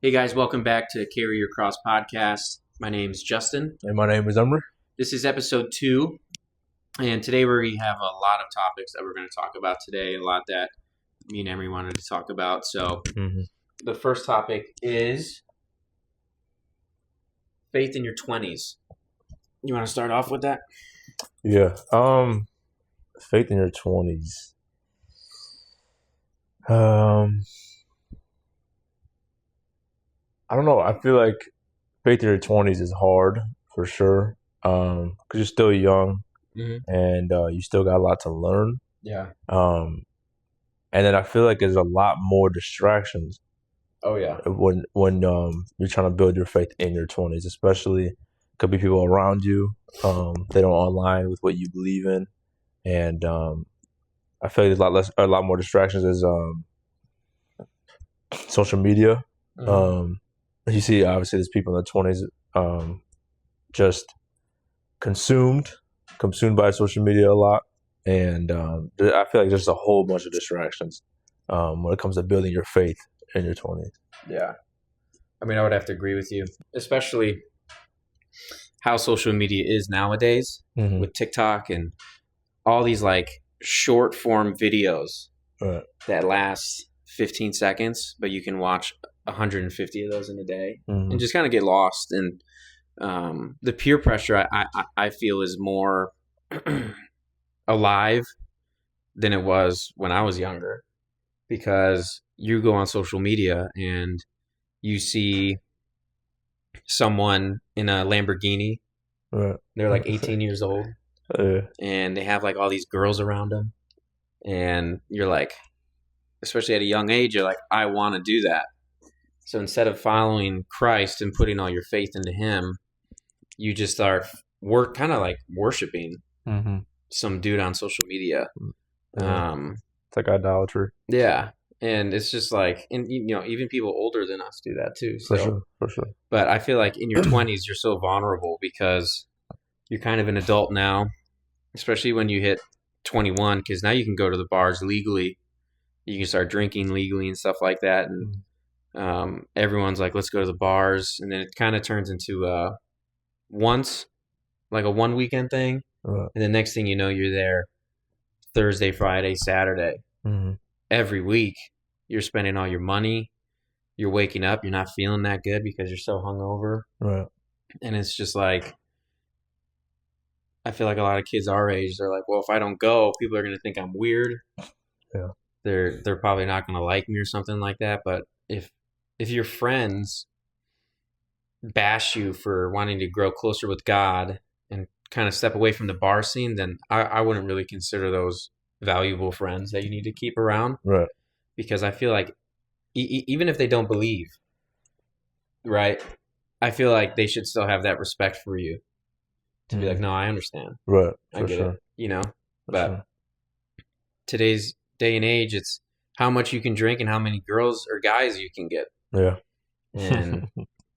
Hey guys, welcome back to Carry Your Cross podcast. My name is Justin. And my name is Emery. This is episode 2, and today we have a lot of topics that we're going to talk about today, a lot that me and Emery wanted to talk about. So the first topic is faith in your 20s. You want to start off with that? Yeah. Faith in your 20s. I don't know. I feel like faith in your 20s is hard for sure. Because you're still young and you still got a lot to learn. Yeah. And then I feel like there's a lot more distractions. Oh yeah. When you're trying to build your faith in your 20s, especially could be people around you. They don't align with what you believe in, and I feel like there's a lot more distractions as social media. You see, obviously, there's people in their 20s just consumed by social media a lot, and I feel like there's a whole bunch of distractions when it comes to building your faith in your 20s. Yeah. I mean, I would have to agree with you, especially how social media is nowadays with TikTok and all these like short form videos that last 15 seconds, but you can watch 150 of those in a day and just kind of get lost. And the peer pressure I feel is more alive than it was when I was younger, because you go on social media and you see someone in a Lamborghini. They're like 18 years old and they have like all these girls around them, and you're like, especially at a young age, you're like, I want to do that. So instead of following Christ and putting all your faith into him, you just start kind of like worshiping some dude on social media. It's like idolatry. Yeah. And it's just like, and you know, even people older than us do that too. So. For sure. But I feel like in your 20s, you're so vulnerable because you're kind of an adult now, especially when you hit 21, because now you can go to the bars legally. You can start drinking legally and stuff like that. And everyone's like, let's go to the bars. And then it kind of turns into a one weekend thing. And the next thing you know, you're there Thursday, Friday, Saturday. Every week. You're spending all your money. You're waking up. You're not feeling that good because you're so hungover. And it's just like, I feel like a lot of kids our age, they're like, well, if I don't go, people are going to think I'm weird. Yeah. They're probably not going to like me or something like that. But if your friends bash you for wanting to grow closer with God and kind of step away from the bar scene, then I wouldn't really consider those valuable friends that you need to keep around. Because I feel like even if they don't believe, right, I feel like they should still have that respect for you to be like, no, I understand. I get it, you know. But today's day and age, it's how much you can drink and how many girls or guys you can get. And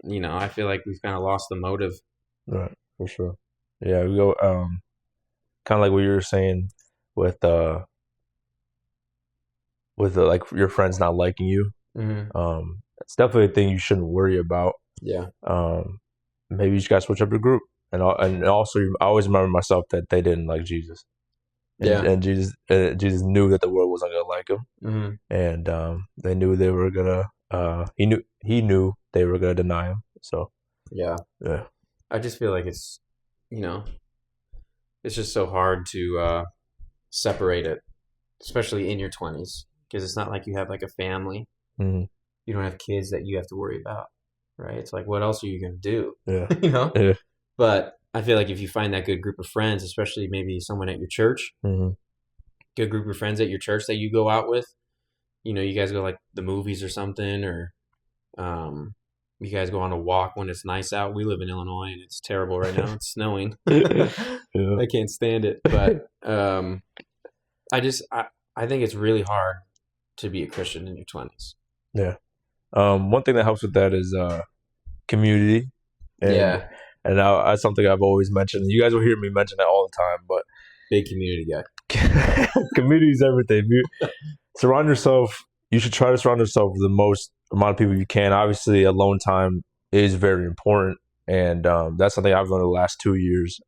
you know, I feel like we've kind of lost the motive. For sure. Yeah, we go kind of like what you were saying with like your friends not liking you. It's definitely a thing you shouldn't worry about. Maybe you just gotta switch up your group, and also I always remember myself that they didn't like Jesus. And Jesus knew that the world wasn't gonna like him, and they knew they were gonna. He knew they were gonna deny him. So yeah. I just feel like it's, you know, it's just so hard to separate it, especially in your 20s, because it's not like you have like a family. You don't have kids that you have to worry about, right? It's like, what else are you gonna do? You know. But I feel like if you find that good group of friends, especially maybe someone at your church, good group of friends at your church that you go out with, you know, you guys go like the movies or something, or you guys go on a walk when it's nice out. We live in Illinois and it's terrible right now. It's snowing. I can't stand it. But I think it's really hard to be a Christian in your 20s. One thing that helps with that is community. And that's something I've always mentioned. You guys will hear me mention that all the time, but big community guy. Community is everything. You should try to surround yourself with the most amount of people you can. Obviously, alone time is very important, and that's something I've learned the last 2 years.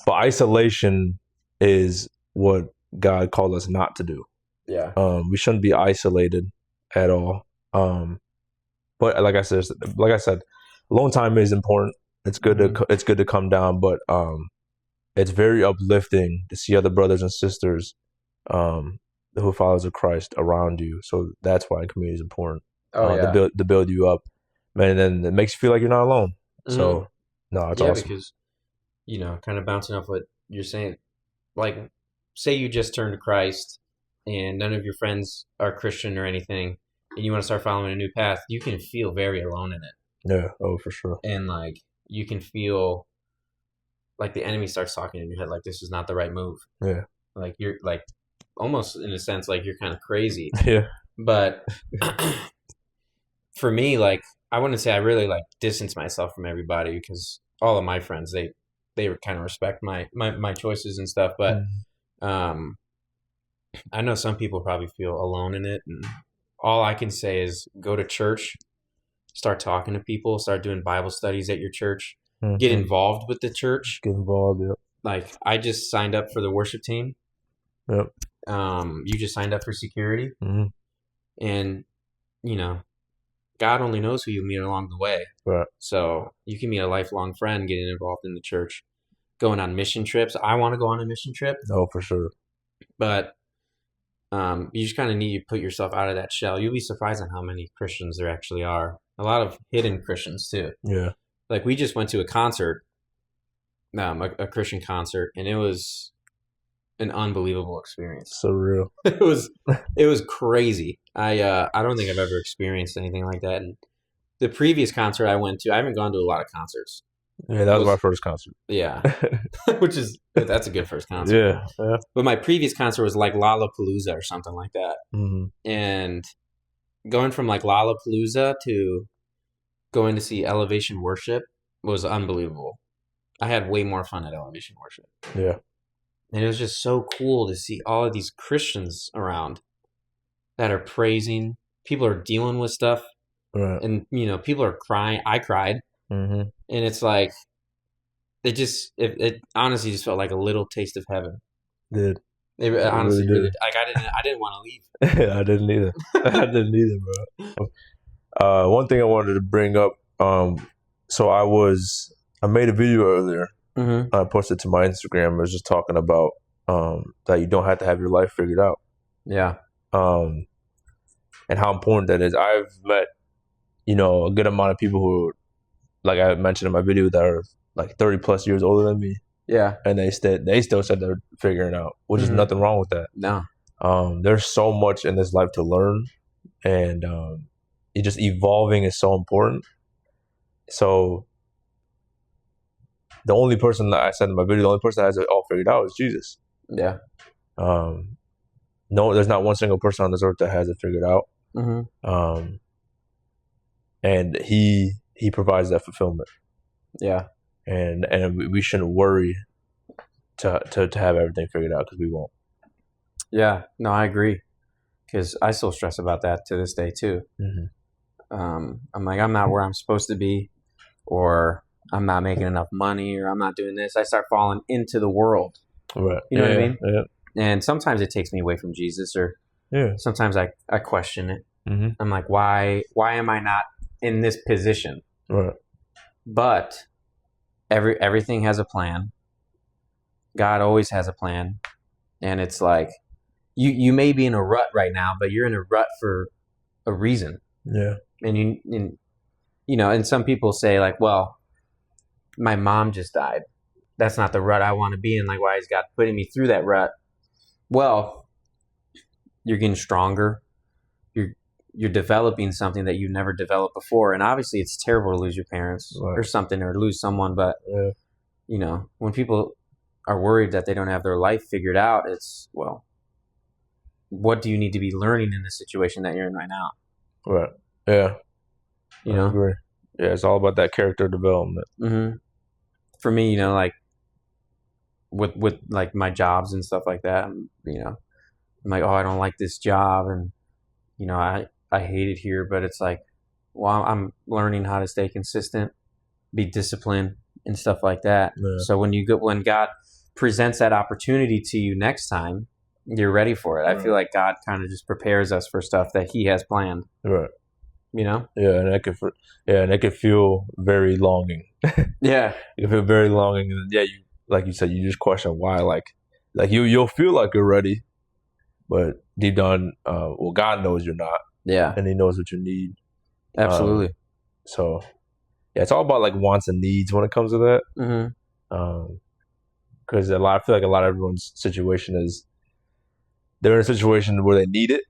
But isolation is what God called us not to do. Yeah. We shouldn't be isolated at all. But like I said, alone time is important. It's good to come down, but it's very uplifting to see other brothers and sisters who follows of Christ around you. So that's why community is important. To build you up, man. And then it makes you feel like you're not alone. So no, it's awesome. Because kind of bouncing off what you're saying, like say you just turned to Christ and none of your friends are Christian or anything, and you want to start following a new path, you can feel very alone in it. Yeah, for sure. And like you can feel like the enemy starts talking in your head, like this is not the right move. Yeah, like you're like almost in a sense like you're kind of crazy. Yeah, but for me, like I wouldn't say I really like distance myself from everybody because all of my friends they kind of respect my choices and stuff. But I know some people probably feel alone in it, and all I can say is go to church, start talking to people, start doing Bible studies at your church, get involved with the church. Get involved, yeah. Like I just signed up for the worship team. Yep. You just signed up for security, and God only knows who you meet along the way. Right. So you can meet a lifelong friend getting involved in the church, going on mission trips. I want to go on a mission trip. Oh, for sure. But you just kind of need to put yourself out of that shell. You'll be surprised on how many Christians there actually are. A lot of hidden Christians too. Yeah. Like we just went to a concert, a Christian concert, and it was an unbelievable experience. Surreal. It was crazy. I don't think I've ever experienced anything like that. And the previous concert I went to, I haven't gone to a lot of concerts. Yeah, that was my first concert. Yeah, that's a good first concert. Yeah. But my previous concert was like Lollapalooza or something like that. And going from like Lollapalooza to going to see Elevation Worship was unbelievable. I had way more fun at Elevation Worship. Yeah. And it was just so cool to see all of these Christians around that are praising. People are dealing with stuff. Right. And, people are crying. I cried. And it's like, it honestly just felt like a little taste of heaven. It honestly really did. Like I didn't want to leave. I didn't either. I didn't either, bro. One thing I wanted to bring up. So I made a video earlier. I posted to my Instagram. I was just talking about that you don't have to have your life figured out. Yeah. And how important that is. I've met, a good amount of people who, like I mentioned in my video, that are like 30 plus years older than me. Yeah. And they still said they're figuring it out, which is nothing wrong with that. No. There's so much in this life to learn, and it just evolving is so important. So the only person that I said in my video, the only person that has it all figured out is Jesus. Yeah. No, there's not one single person on this earth that has it figured out. And he provides that fulfillment. Yeah. And we shouldn't worry to have everything figured out, because we won't. Yeah. No, I agree. Because I still stress about that to this day too. I'm like, I'm not where I'm supposed to be, or I'm not making enough money, or I'm not doing this. I start falling into the world. Right. You know what I mean? Yeah. And sometimes it takes me away from Jesus, or sometimes I question it. I'm like, why am I not in this position? Right. But everything has a plan. God always has a plan. And it's like, you may be in a rut right now, but you're in a rut for a reason. Yeah. And and some people say like, well, my mom just died. That's not the rut I want to be in. Like, why is God putting me through that rut? Well, you're getting stronger. You're developing something that you've never developed before. And obviously it's terrible to lose your parents or something, or lose someone. But, when people are worried that they don't have their life figured out, it's, well, what do you need to be learning in the situation that you're in right now? Right. Yeah. I agree. Yeah, it's all about that character development. For me, like with like my jobs and stuff like that, I'm like, oh, I don't like this job, and I I hate it here, but it's like, well, I'm learning how to stay consistent, be disciplined, and stuff like that. Yeah. So when God presents that opportunity to you next time, you're ready for it. Right. I feel like God kind of just prepares us for stuff that He has planned. Right. You know? Yeah, and it could feel very longing. Yeah. It could feel very longing, and yeah, you like you said, you just question why, like you'll feel like you're ready, but deep down, well, God knows you're not. Yeah. And He knows what you need. Absolutely. So, yeah, it's all about like wants and needs when it comes to that. Mm-hmm. Because I feel like a lot of everyone's situation is they're in a situation where they need it.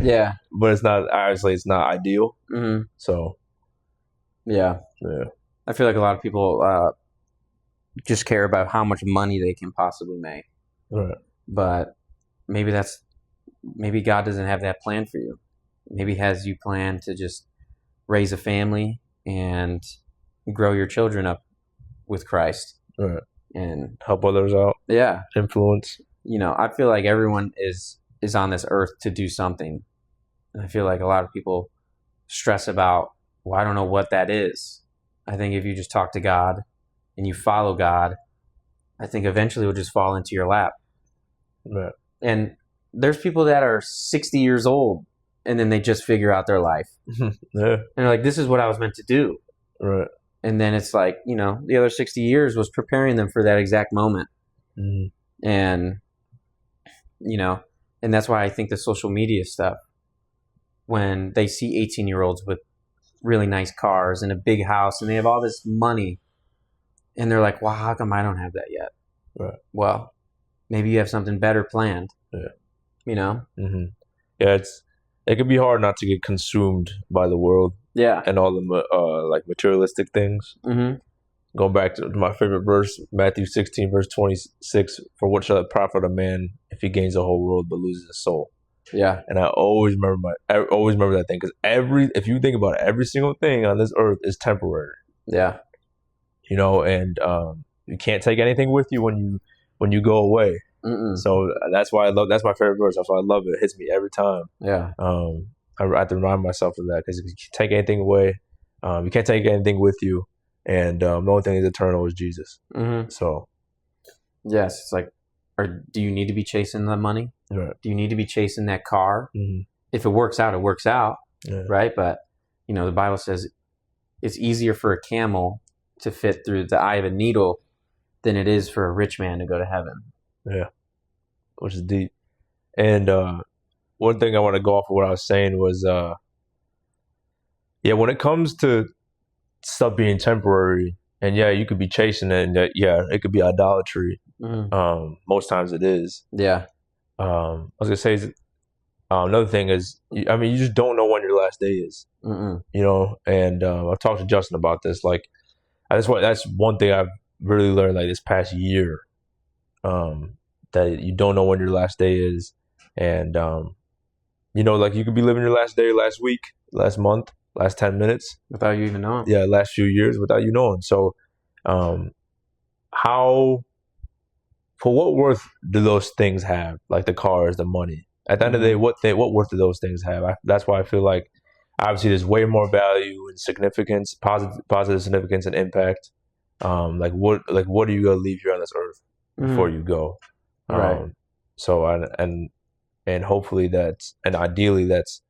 Yeah. But it's not, obviously, it's not ideal. Mm-hmm. So, yeah. I feel like a lot of people just care about how much money they can possibly make. Right. But maybe God doesn't have that plan for you. Maybe He has you planned to just raise a family and grow your children up with Christ. Right. And help others out. Yeah. Influence. You know, I feel like everyone is on this earth to do something. And I feel like a lot of people stress about, well, I don't know what that is. I think if you just talk to God and you follow God, I think eventually it will just fall into your lap. Right. And there's people that are 60 years old and then they just figure out their life. Yeah. And they're like, this is what I was meant to do. Right. And then it's like, you know, the other 60 years was preparing them for that exact moment. Mm-hmm. And, you know, and that's why I think the social media stuff, when they see 18-year-olds with really nice cars and a big house and they have all this money and they're like, well, how come I don't have that yet? Right. Well, maybe you have something better planned. Yeah. You know? Mm-hmm. Yeah, it can be hard not to get consumed by the world. Yeah. And all the like materialistic things. Mm-hmm. Going back to my favorite verse, Matthew 16, verse 26, for what shall it profit a man if he gains the whole world but loses his soul? Yeah. And I always remember that thing, because if you think about it, every single thing on this earth is temporary. Yeah. You know, and you can't take anything with you when you go away. Mm-mm. So that's my favorite verse. That's why I love it. It hits me every time. Yeah. I have to remind myself of that, because if you take anything away, you can't take anything with you, and the only thing is eternal is Jesus. Mm-hmm. So, yes, it's like, do you need to be chasing the money? Right. Do you need to be chasing that car? Mm-hmm. If it works out, it works out, yeah. Right? But you know, the Bible says it's easier for a camel to fit through the eye of a needle than it is for a rich man to go to heaven. Yeah, which is deep. And one thing I want to go off of what I was saying was, when it comes to stuff being temporary, and you could be chasing it, and it could be idolatry. Mm-hmm. Most times it is. Yeah. I was gonna say another thing is, you just don't know when your last day is. Mm-mm. You know, and I've talked to Justin about this. Like, that's one thing I've really learned like this past year. That you don't know when your last day is, and you know, like you could be living your last day, last week, last month, last 10 minutes without you even knowing. Yeah, last few years without you knowing. So, for what worth do those things have? Like the cars, the money. At the end of the day, what worth do those things have? That's why I feel like obviously there's way more value and significance, positive significance and impact. Like what are you gonna leave here on this earth before you go? Right. So and hopefully ideally that's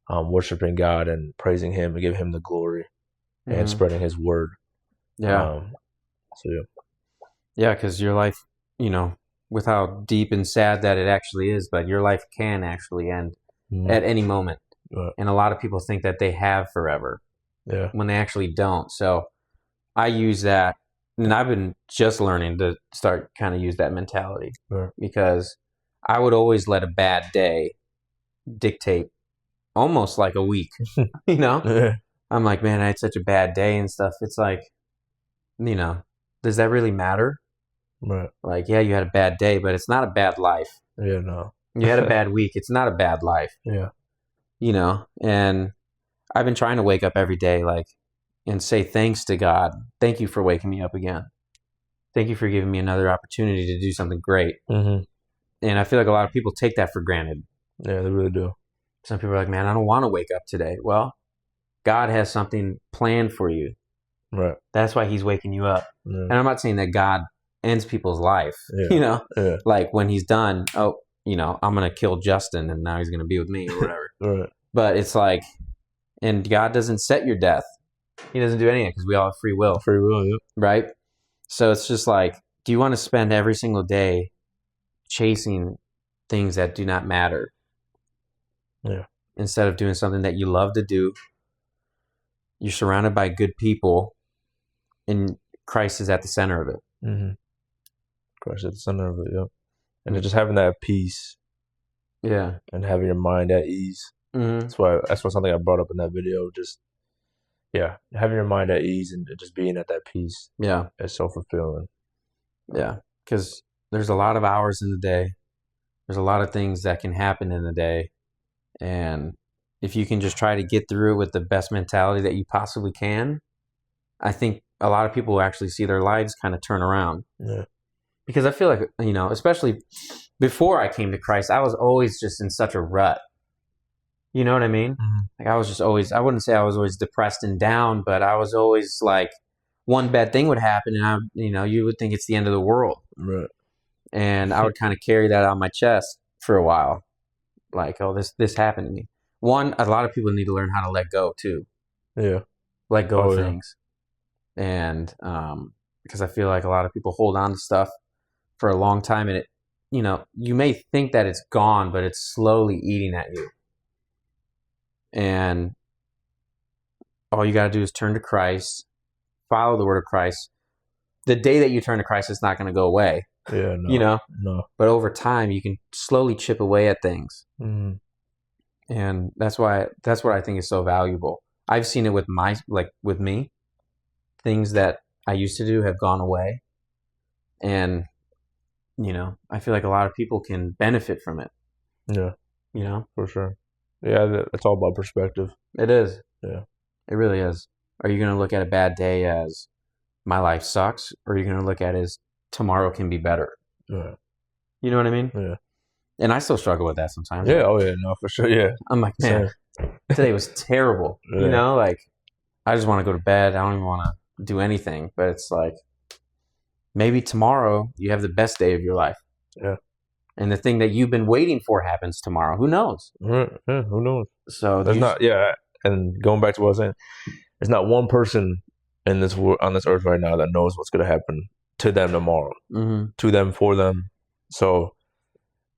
worshiping God and praising Him and giving Him the glory and spreading His word. Yeah. Yeah, because your life, you know, with how deep and sad that it actually is, but your life can actually end at any moment. Right. And a lot of people think that they have forever. Yeah. When they actually don't. So I use that, and I've been just learning to start kind of use that mentality. Right. Because I would always let a bad day dictate almost like a week, you know? Yeah. I'm like, man, I had such a bad day and stuff. It's like, you know, does that really matter? Right. Like, yeah, you had a bad day, but it's not a bad life. Yeah, no. You had a bad week. It's not a bad life. Yeah. You know, and I've been trying to wake up every day, like, and say thanks to God. Thank you for waking me up again. Thank you for giving me another opportunity to do something great. Mm-hmm. And I feel like a lot of people take that for granted. Yeah, they really do. Some people are like, man, I don't want to wake up today. Well, God has something planned for you. Right. That's why he's waking you up. Yeah. And I'm not saying that God ends people's life, like when he's done, I'm going to kill Justin and now he's going to be with me or whatever. Right. But it's like, and God doesn't set your death. He doesn't do anything because we all have free will. Free will, yep. Right? So it's just like, do you want to spend every single day chasing things that do not matter? Yeah. Instead of doing something that you love to do, you're surrounded by good people, and Christ is at the center of it. Mm-hmm. Christ at the center of it, yep. And just having that peace, and having your mind at ease. Mm-hmm. That's something I brought up in that video. Just having your mind at ease and just being at that peace. Yeah, is so fulfilling. Yeah, because there's a lot of hours in the day. There's a lot of things that can happen in the day, and if you can just try to get through it with the best mentality that you possibly can, I think a lot of people will actually see their lives kind of turn around. Yeah. Because I feel like, especially before I came to Christ, I was always just in such a rut. You know what I mean? Mm-hmm. Like I was just always, I wouldn't say I was always depressed and down, but I was always like, one bad thing would happen and you would think it's the end of the world. Right. And I would kind of carry that on my chest for a while. Like, oh, this happened to me. One, a lot of people need to learn how to let go too. Yeah. Let go of things. And because I feel like a lot of people hold on to stuff for a long time, and it, you may think that it's gone, but it's slowly eating at you. And all you got to do is turn to Christ, follow the word of Christ. The day that you turn to Christ, it's not going to go away. Yeah, no. No. But over time, you can slowly chip away at things. Mm-hmm. And that's what I think is so valuable. I've seen it with with me. Things that I used to do have gone away. And, I feel like a lot of people can benefit from it. Yeah. For sure. Yeah, it's all about perspective. It is. Yeah. It really is. Are you going to look at a bad day as my life sucks? Or are you going to look at it as tomorrow can be better? Yeah. You know what I mean? Yeah. And I still struggle with that sometimes. Yeah, no, for sure, yeah. I'm like, man, today was terrible. Yeah. I just want to go to bed. I don't even want to do anything. But it's like, maybe tomorrow you have the best day of your life. Yeah. And the thing that you've been waiting for happens tomorrow. Who knows? Yeah, who knows? So there's not, and going back to what I was saying, there's not one person on this earth right now that knows what's going to happen to them tomorrow. Mm-hmm. To them, for them. So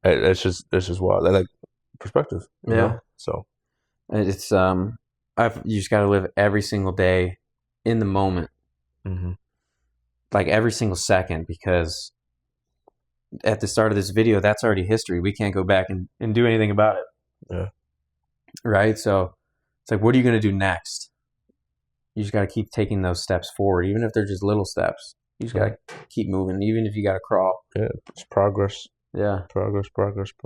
it's just wild. Like perspective. Yeah. So it's you just got to live every single day in the moment. Mm-hmm. Like every single second, because at the start of this video, that's already history. We can't go back and do anything about it. Yeah. Right? So it's like, what are you going to do next? You just got to keep taking those steps forward, even if they're just little steps. You just got to keep moving, even if you got to crawl. Yeah, it's progress. Yeah. Progress.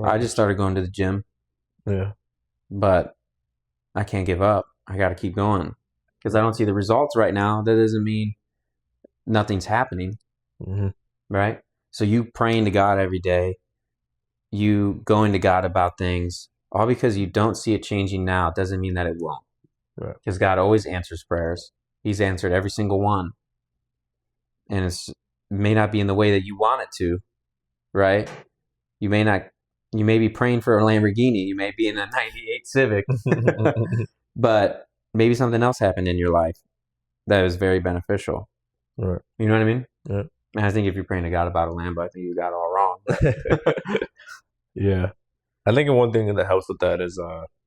I just started going to the gym. Yeah. But I can't give up. I got to keep going. Because I don't see the results right now. That doesn't mean nothing's happening. Mm-hmm. Right? So you praying to God every day, you going to God about things, all because you don't see it changing now doesn't mean that it won't. Right. Because God always answers prayers. He's answered every single one. And it may not be in the way that you want it to, right? You may be praying for a Lamborghini. You may be in a 98 Civic. But maybe something else happened in your life that was very beneficial. Right. You know what I mean? Yeah. And I think if you're praying to God about a Lambo, I think you got it all wrong. Yeah. I think one thing that helps with that is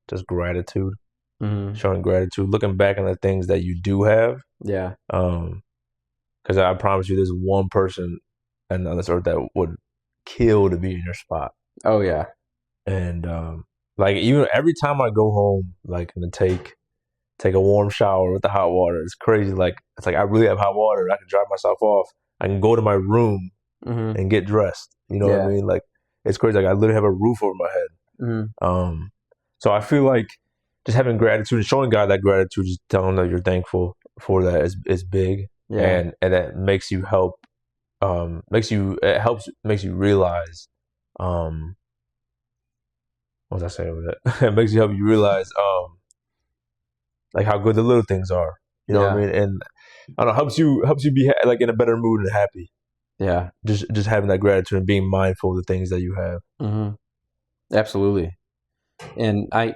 just gratitude. Mm-hmm. Showing gratitude, looking back on the things that you do have. Yeah. Because I promise you, there's one person on this earth that would kill to be in your spot. Oh yeah. And like even every time I go home, like and take a warm shower with the hot water, it's crazy. Like it's like I really have hot water. I can dry myself off. I can go to my room and get dressed. You know what I mean? Like it's crazy. Like I literally have a roof over my head. Mm-hmm. So I feel like just having gratitude and showing God that gratitude, just telling him that you're thankful for that is big. Yeah. And that makes you makes you realize what was I saying with that? It makes you help you realize like how good the little things are. You know what I mean? And I don't know, helps you be like in a better mood and happy. Yeah. Just having that gratitude and being mindful of the things that you have. Mm-hmm. Absolutely. And I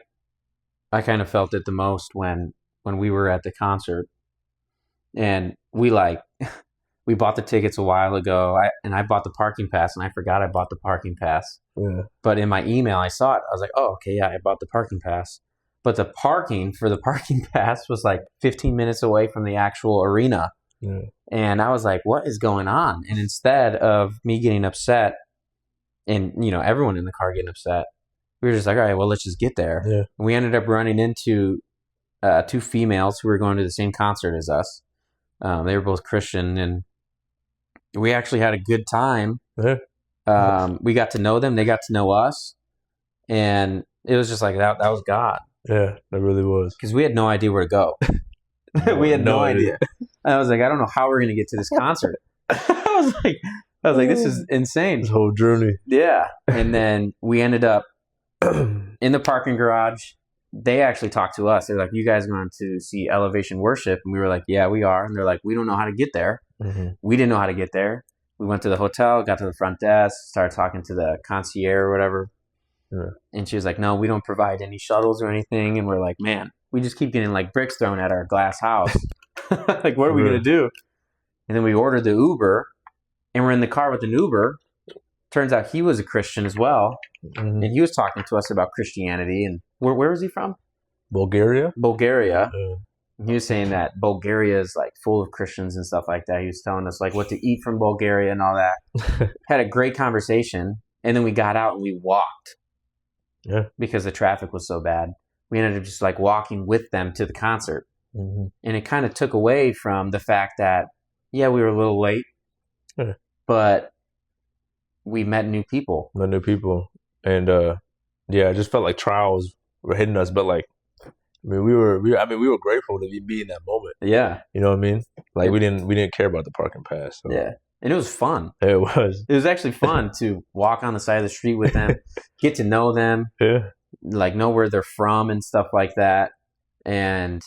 kind of felt it the most when we were at the concert, and we bought the tickets a while ago. I bought the parking pass, and I forgot I bought the parking pass. Yeah. But in my email, I saw it. I was like, oh, okay, yeah, I bought the parking pass. But the parking for the parking pass was like 15 minutes away from the actual arena. Yeah. And I was like, what is going on? And instead of me getting upset and, everyone in the car getting upset, we were just like, all right, well, let's just get there. Yeah. And we ended up running into 2 females who were going to the same concert as us. They were both Christian, and we actually had a good time. Yeah. We got to know them. They got to know us. And it was just like that was God. Yeah, that really was. Because we had no idea where to go. We had no idea. And I was like, I don't know how we're going to get to this concert. I was like, this is insane. This whole journey. Yeah. And then we ended up in the parking garage. They actually talked to us. They're like, you guys going to see Elevation Worship? And we were like, yeah, we are. And they're like, we don't know how to get there. Mm-hmm. We didn't know how to get there. We went to the hotel, got to the front desk, started talking to the concierge or whatever. Yeah. And she was like, no, we don't provide any shuttles or anything. And we're like, man, we just keep getting like bricks thrown at our glass house. Like, what are we going to do? And then we ordered the Uber, and we're in the car with an Uber. Turns out he was a Christian as well. Mm-hmm. And he was talking to us about Christianity. And where was he from? Bulgaria. Yeah. He was saying that Bulgaria is like full of Christians and stuff like that. He was telling us like what to eat from Bulgaria and all that. Had a great conversation. And then we got out and we walked. Yeah. Because the traffic was so bad. We ended up just like walking with them to the concert. Mm-hmm. And it kind of took away from the fact that, yeah, we were a little late. Yeah. But we met new people. And I just felt like trials were hitting us, but like, we were grateful to be in that moment. Yeah. You know what I mean? Like we didn't care about the parking pass. So. Yeah. And it was fun. It was. It was actually fun to walk on the side of the street with them, get to know them. Yeah. Like know where they're from and stuff like that. And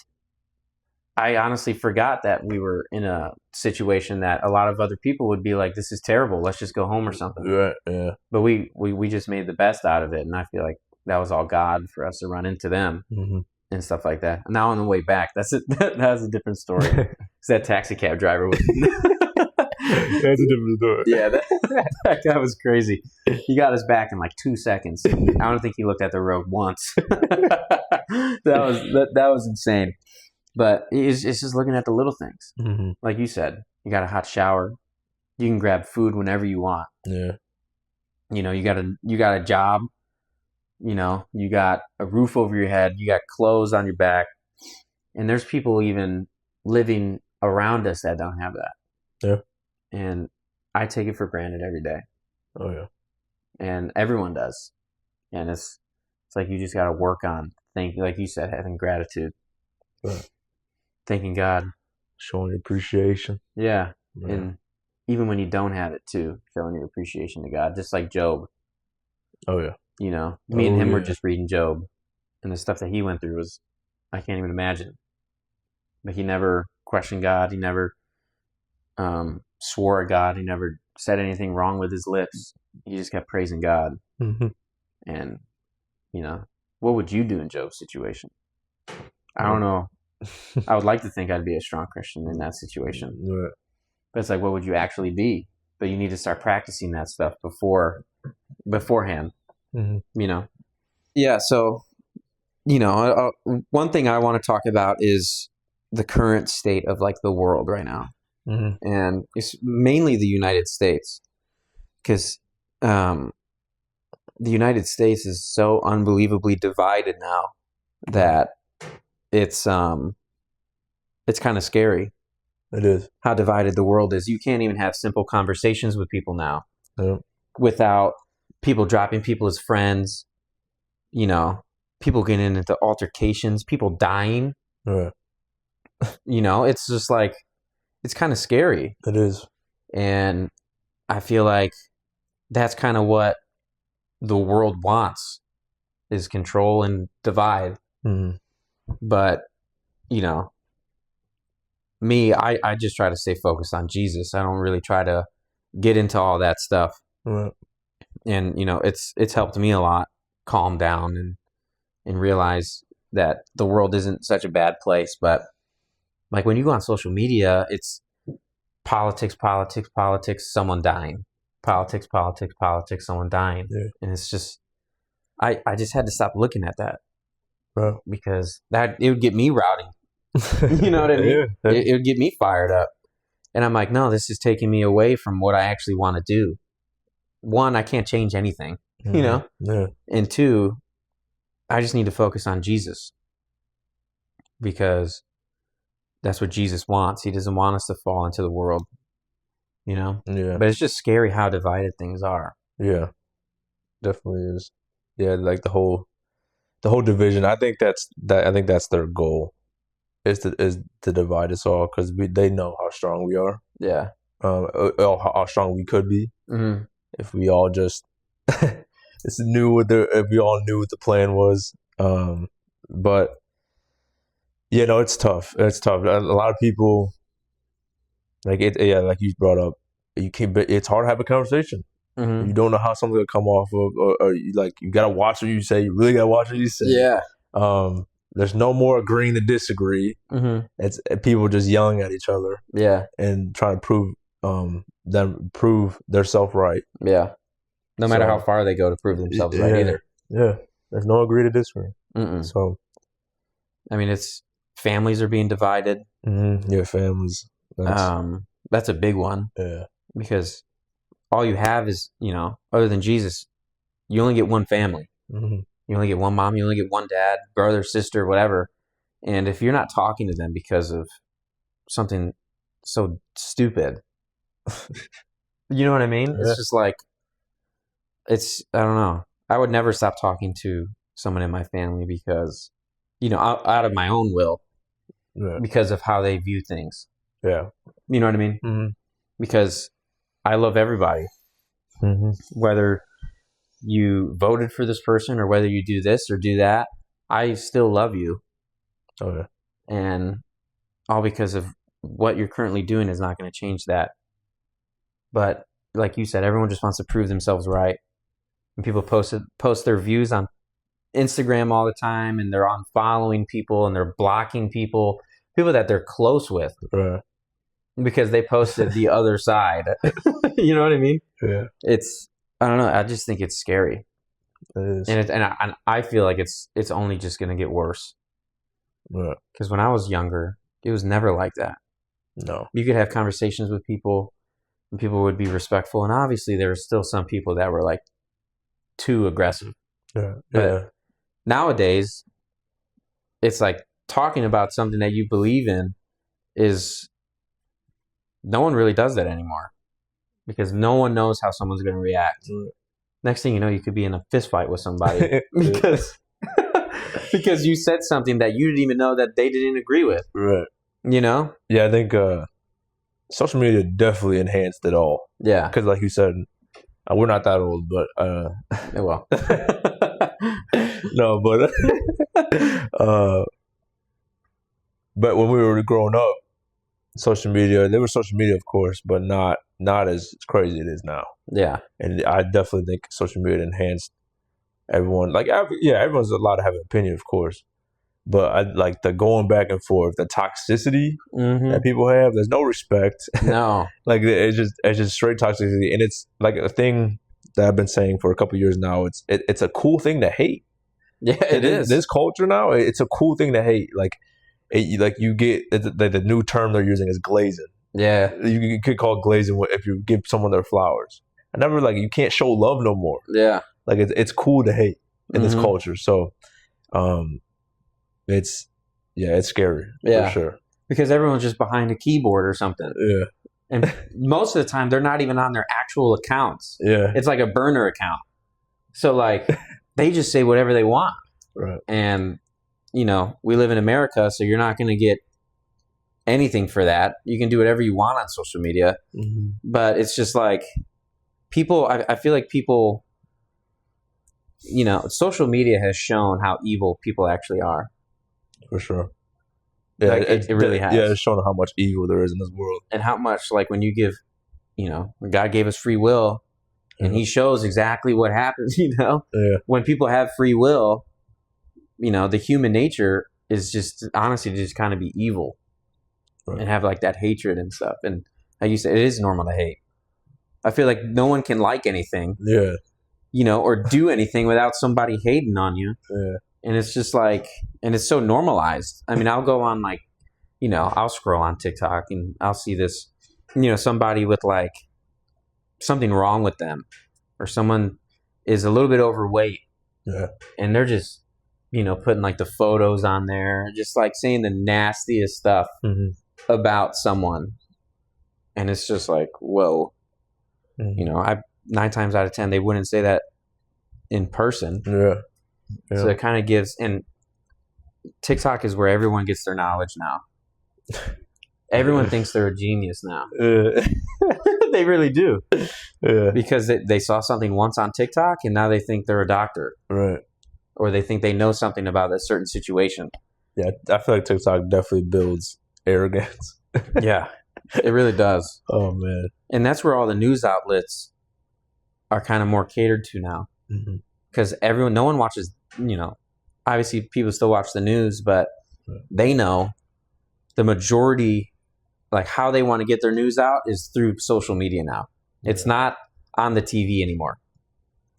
I honestly forgot that we were in a situation that a lot of other people would be like, this is terrible. Let's just go home or something. Right. Yeah. But we just made the best out of it. And I feel like that was all God for us to run into them. Mm-hmm. And stuff like that. Now on the way back, that's a different story. Because that taxi cab driver was... That's a different story. Yeah, that guy was crazy. He got us back in like 2 seconds. I don't think he looked at the road once. That was insane. But it's just looking at the little things. Mm-hmm. Like you said, you got a hot shower. You can grab food whenever you want. Yeah. You got a job. You got a roof over your head. You got clothes on your back. And there's people even living around us that don't have that. Yeah. And I take it for granted every day. Oh, yeah. And everyone does. And it's like you just got to work on thinking, like you said, having gratitude. Right. Thanking God. Showing appreciation. Yeah. Right. And even when you don't have it, too, showing your appreciation to God. Just like Job. Oh, yeah. Me and him were just reading Job. And the stuff that he went through was, I can't even imagine. But he never questioned God. He never swore at God. He never said anything wrong with his lips. He just kept praising God. Mm-hmm. And, what would you do in Job's situation? I don't know. I would like to think I'd be a strong Christian in that situation. Right. But it's like, what would you actually be? But you need to start practicing that stuff beforehand. Mm-hmm. Yeah, so, one thing I want to talk about is the current state of like the world right now. Mm-hmm. And it's mainly the United States, because the United States is so unbelievably divided now that it's kind of scary. It is. How divided the world is. You can't even have simple conversations with people now. Yeah. Without people dropping people as friends, people getting into altercations, people dying. Right. It's just like, it's kind of scary. It is. And I feel like that's kind of what the world wants. is control and divide. Mm-hmm. But, you know, me, I just try to stay focused on Jesus. I don't really try to get into all that stuff. Right. And, you know, it's helped me a lot calm down and realize that the world isn't such a bad place. But like when you go on social media, it's politics, someone dying. Politics, someone dying. Yeah. And it's just, I just had to stop looking at that. Bro. Because it would get me rowdy. You know what I mean? Yeah. It would get me fired up. And I'm like, no, this is taking me away from what I actually want to do. One, I can't change anything, you know? Yeah. And two, I just need to focus on Jesus. Because that's what Jesus wants. He doesn't want us to fall into the world, you know? Yeah. But it's just scary how divided things are. Yeah. Definitely is. Yeah, like the whole division. I think that's their goal. Is to divide us all because they know how strong we are. Yeah. How strong we could be if we all just if we all knew what the plan was. But you know, it's tough. It's tough. A lot of people like it. Yeah, like you brought up, it's hard to have a conversation. Mm-hmm. You don't know how something will come off of, or you gotta watch what you say. You really gotta watch what you say. Yeah. There's no more agreeing to disagree. Mm-hmm. It's people just yelling at each other. Yeah. And trying to prove themselves right. Yeah. No matter how far they go to prove themselves right either. Yeah. There's no agree to disagree. Mm-mm. So, I mean, families are being divided. Mm-hmm. Yeah, families. That's a big one. Yeah. Because all you have is, you know, other than Jesus, you only get one family. Mm-hmm. You only get one mom, you only get one dad, brother, sister, whatever. And if you're not talking to them because of something so stupid, you know what I mean? Yeah. It's just like, I don't know. I would never stop talking to someone in my family because, you know, out of my own will, because of how they view things. Yeah. You know what I mean? Mm-hmm. Because I love everybody. Mm-hmm. Whether you voted for this person or whether you do this or do that, I still love you. Oh, yeah. And all because of what you're currently doing is not going to change that. But like you said, everyone just wants to prove themselves right. And people post their views on Instagram all the time, and they're unfollowing people and they're blocking people that they're close with. Right. Because they posted the other side. You know what I mean? Yeah. I don't know. I just think it's scary. It is. And I feel like it's only just going to get worse. Right. Because when I was younger, it was never like that. No. You could have conversations with people and people would be respectful. And obviously there were still some people that were like too aggressive. Yeah. But nowadays, it's like talking about something that you believe in no one really does that anymore. Because no one knows how someone's going to react. Right. Next thing you know, you could be in a fist fight with somebody because you said something that you didn't even know that they didn't agree with. Right. You know? Yeah, I think social media definitely enhanced it all. Yeah. Because like you said, we're not that old, but well, no, but when we were growing up, there was social media, of course, but not as crazy as it is now. Yeah. And I definitely think social media enhanced everyone. Like, everyone's allowed to have an opinion, of course. But I like the going back and forth, the toxicity that people have. There's no respect. No. Like, it's just straight toxicity. And it's like a thing that I've been saying for a couple of years now. It's a cool thing to hate. Yeah, it is. This culture now, it's a cool thing to hate. Like, you get the new term they're using is glazing. Yeah, you could call it glazing if you give someone their flowers. I never you can't show love no more. Yeah, like it's cool to hate in this culture. So, it's scary. Yeah, for sure. Because everyone's just behind a keyboard or something. Yeah, and most of the time they're not even on their actual accounts. Yeah, it's like a burner account. So they just say whatever they want. Right, and. You know, we live in America, so you're not going to get anything for that. You can do whatever you want on social media. Mm-hmm. But it's just like people, I feel like people social media has shown how evil people actually are. For sure. Yeah, like it really has. Yeah, it's shown how much evil there is in this world. And how much, like, when you give, when God gave us free will, and he shows exactly what happens, when people have free will, the human nature is just honestly just kind of be evil, and have like that hatred and stuff. And like you said, it is normal to hate. I feel like no one can like anything, or do anything without somebody hating on you. Yeah. And it's just like, and it's so normalized. I mean, I'll go on like, I'll scroll on TikTok and I'll see this, somebody with like something wrong with them, or someone is a little bit overweight. Yeah. And they're just, putting like the photos on there, just like saying the nastiest stuff about someone. And it's just like, whoa, 9 times out of 10, they wouldn't say that in person. Yeah. So it kind of gives, and TikTok is where everyone gets their knowledge now. Everyone thinks they're a genius now. They really do. Yeah. Because they saw something once on TikTok, and now they think they're a doctor. Right. Or they think they know something about a certain situation. Yeah, I feel like TikTok definitely builds arrogance. Yeah, it really does. Oh, man. And that's where all the news outlets are kind of more catered to now. Because no one watches, obviously people still watch the news, but they know the majority, like how they want to get their news out is through social media now. It's not on the TV anymore.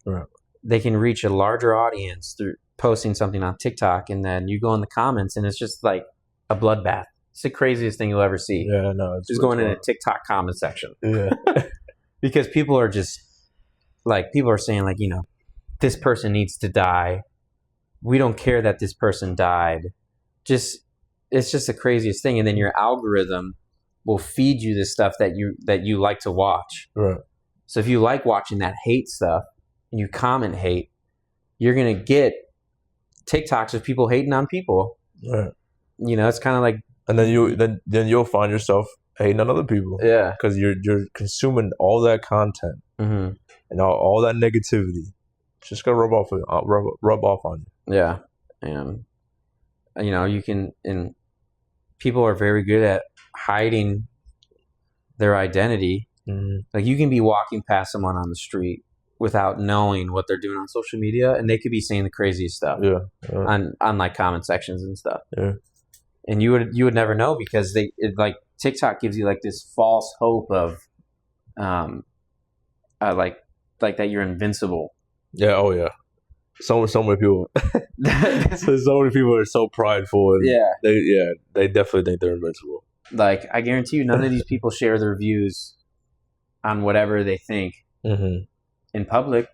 Right. They can reach a larger audience through posting something on TikTok, and then you go in the comments and it's just like a bloodbath. It's the craziest thing you'll ever see. Yeah, no. It's just going in a TikTok comment section. Yeah. Because people are just like, people are saying like, this person needs to die. We don't care that this person died. It's just the craziest thing. And then your algorithm will feed you the stuff that you like to watch. Right. So if you like watching that hate stuff and you comment hate, you're going to get TikToks of people hating on people. Right. It's kind of like, and then you'll find yourself hating on other people. Yeah. Because you're consuming all that content and all that negativity. It's just gonna rub off on you. Yeah. And you can, and people are very good at hiding their identity. Like you can be walking past someone on the street without knowing what they're doing on social media, and they could be saying the craziest stuff on like comment sections and stuff. Yeah. And you would never know, because like TikTok gives you like this false hope of like that you're invincible. Yeah. Oh yeah. So many people. So many people are so prideful. And they definitely think they're invincible. Like I guarantee you, none of these people share their views on whatever they think in public,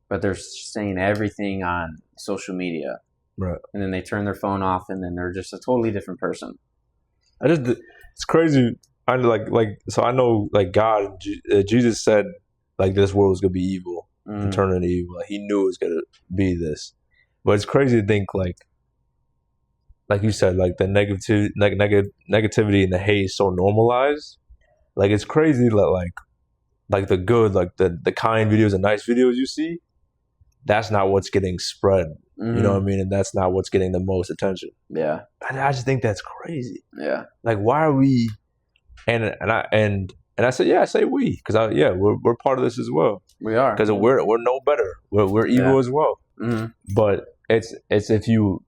but they're saying everything on social media. Right. And then they turn their phone off, and then they're just a totally different person. It's crazy. I know like God, Jesus said like this world was gonna be evil and turn into evil. Like, he knew it was gonna be this. But it's crazy to think like you said, like the negativity and the hate is so normalized. Like it's crazy that like the good, like the kind videos and nice videos you see, that's not what's getting spread. You know what I mean? And that's not what's getting the most attention. Yeah. I just think that's crazy. Yeah. Like, why are we? And I said, I say we, because we're part of this as well. We are, because we're no better. We're evil as well. But it's if you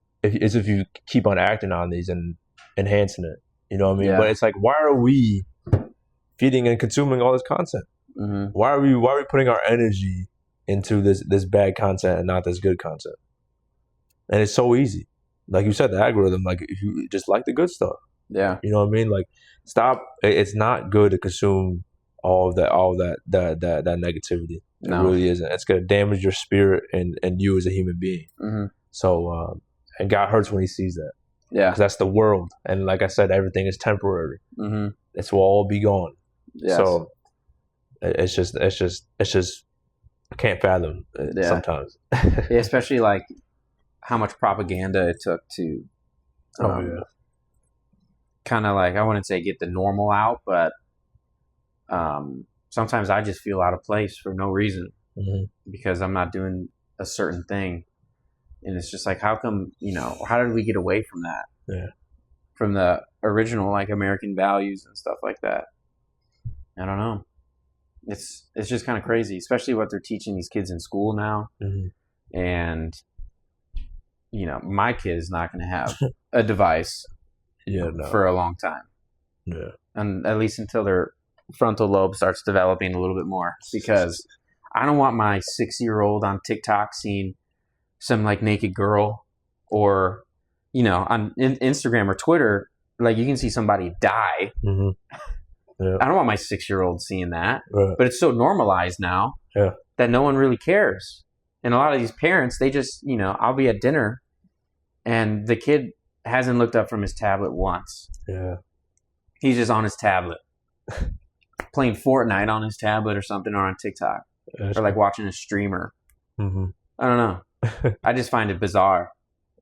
keep on acting on these and enhancing it. You know what I mean? Yeah. But it's like, why are we feeding and consuming all this content? Why are we putting our energy into this bad content and not this good content? And it's so easy. Like you said, the algorithm, like if you just like the good stuff. Yeah. You know what I mean? Like, stop. It's not good to consume all that negativity. No. It really isn't. It's going to damage your spirit and you as a human being. So, and God hurts when he sees that. Yeah. Because that's the world. And like I said, everything is temporary. It will all be gone. Yes. So it's just I can't fathom it sometimes. Yeah, especially like how much propaganda it took to kind of like, I wouldn't say get the normal out, but sometimes I just feel out of place for no reason because I'm not doing a certain thing. And it's just like, how come, how did we get away from that? Yeah. From the original, like, American values and stuff like that. I don't know. It's just kind of crazy, especially what they're teaching these kids in school now. Mm-hmm. And, my kid is not going to have a device for a long time. Yeah. And at least until their frontal lobe starts developing a little bit more, because I don't want my 6-year-old on TikTok seeing some like naked girl, or on Instagram or Twitter, like, you can see somebody die. Mm-hmm. Yeah. I don't want my 6-year-old seeing that. Right. But it's so normalized now that no one really cares. And a lot of these parents, they just, I'll be at dinner and the kid hasn't looked up from his tablet once. Yeah. He's just on his tablet playing Fortnite on his tablet or something, or on TikTok, or like watching a streamer. Mm-hmm. I don't know. I just find it bizarre.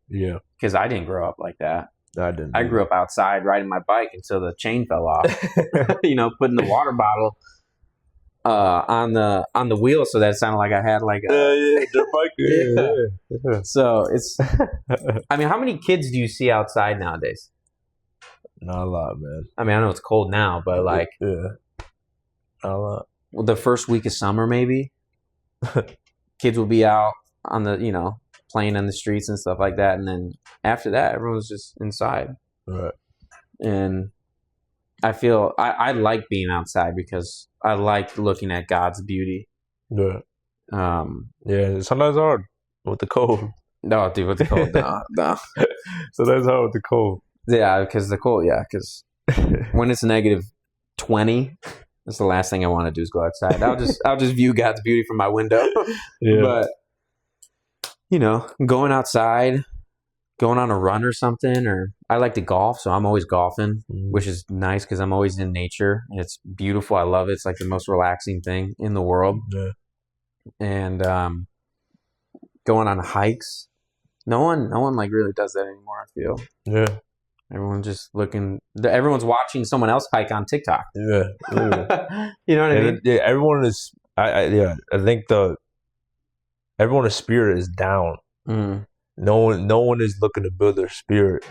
Yeah. Because I didn't grow up like that. I didn't. I grew up outside riding my bike until the chain fell off. Putting the water bottle on the wheel so that it sounded like I had like a dirt bike. Yeah. So it's. I mean, how many kids do you see outside nowadays? Not a lot, man. I mean, I know it's cold now, but like, not a lot. Well, the first week of summer, maybe kids will be out on the playing on the streets and stuff like that, and then after that, everyone's just inside. Right. And I feel I like being outside because I like looking at God's beauty. Yeah. Yeah. Sometimes hard with the cold. No, dude, with the cold, no. So that's hard with the cold. Yeah, because the cold. Yeah, because when it's -20, that's the last thing I want to do is go outside. I'll just view God's beauty from my window. Yeah. But going outside, going on a run or something, or I like to golf, so I'm always golfing, which is nice because I'm always in nature. And it's beautiful. I love it. It's like the most relaxing thing in the world. Yeah. And going on hikes. No one like really does that anymore, I feel. Yeah. Everyone's just everyone's watching someone else hike on TikTok. Yeah. You know what I mean? Yeah, everyone is I think everyone's spirit is down. Mm. No one is looking to build their spirit,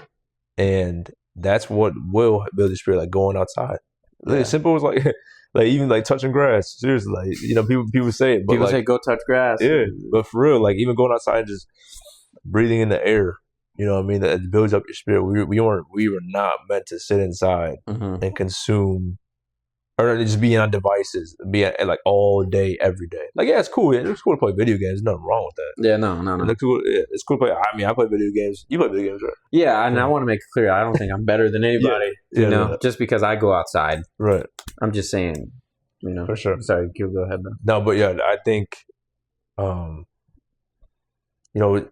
and that's what will build your spirit, like going outside. Yeah. Like, simple as like even like touching grass. Seriously, like people say it, but people say go touch grass. Yeah, but for real, like even going outside and just breathing in the air. You know what I mean? That builds up your spirit. We were not meant to sit inside and consume, or just be on devices, be at like all day, every day. Like, yeah, it's cool. It's cool to play video games. There's nothing wrong with that. Yeah, no. It's cool. Yeah, it's cool to play. I mean, I play video games. You play video games, right? Yeah, and I want to make it clear. I don't think I'm better than anybody. Just because I go outside. Right. I'm just saying. For sure. Sorry, go ahead though. No, but yeah, I think,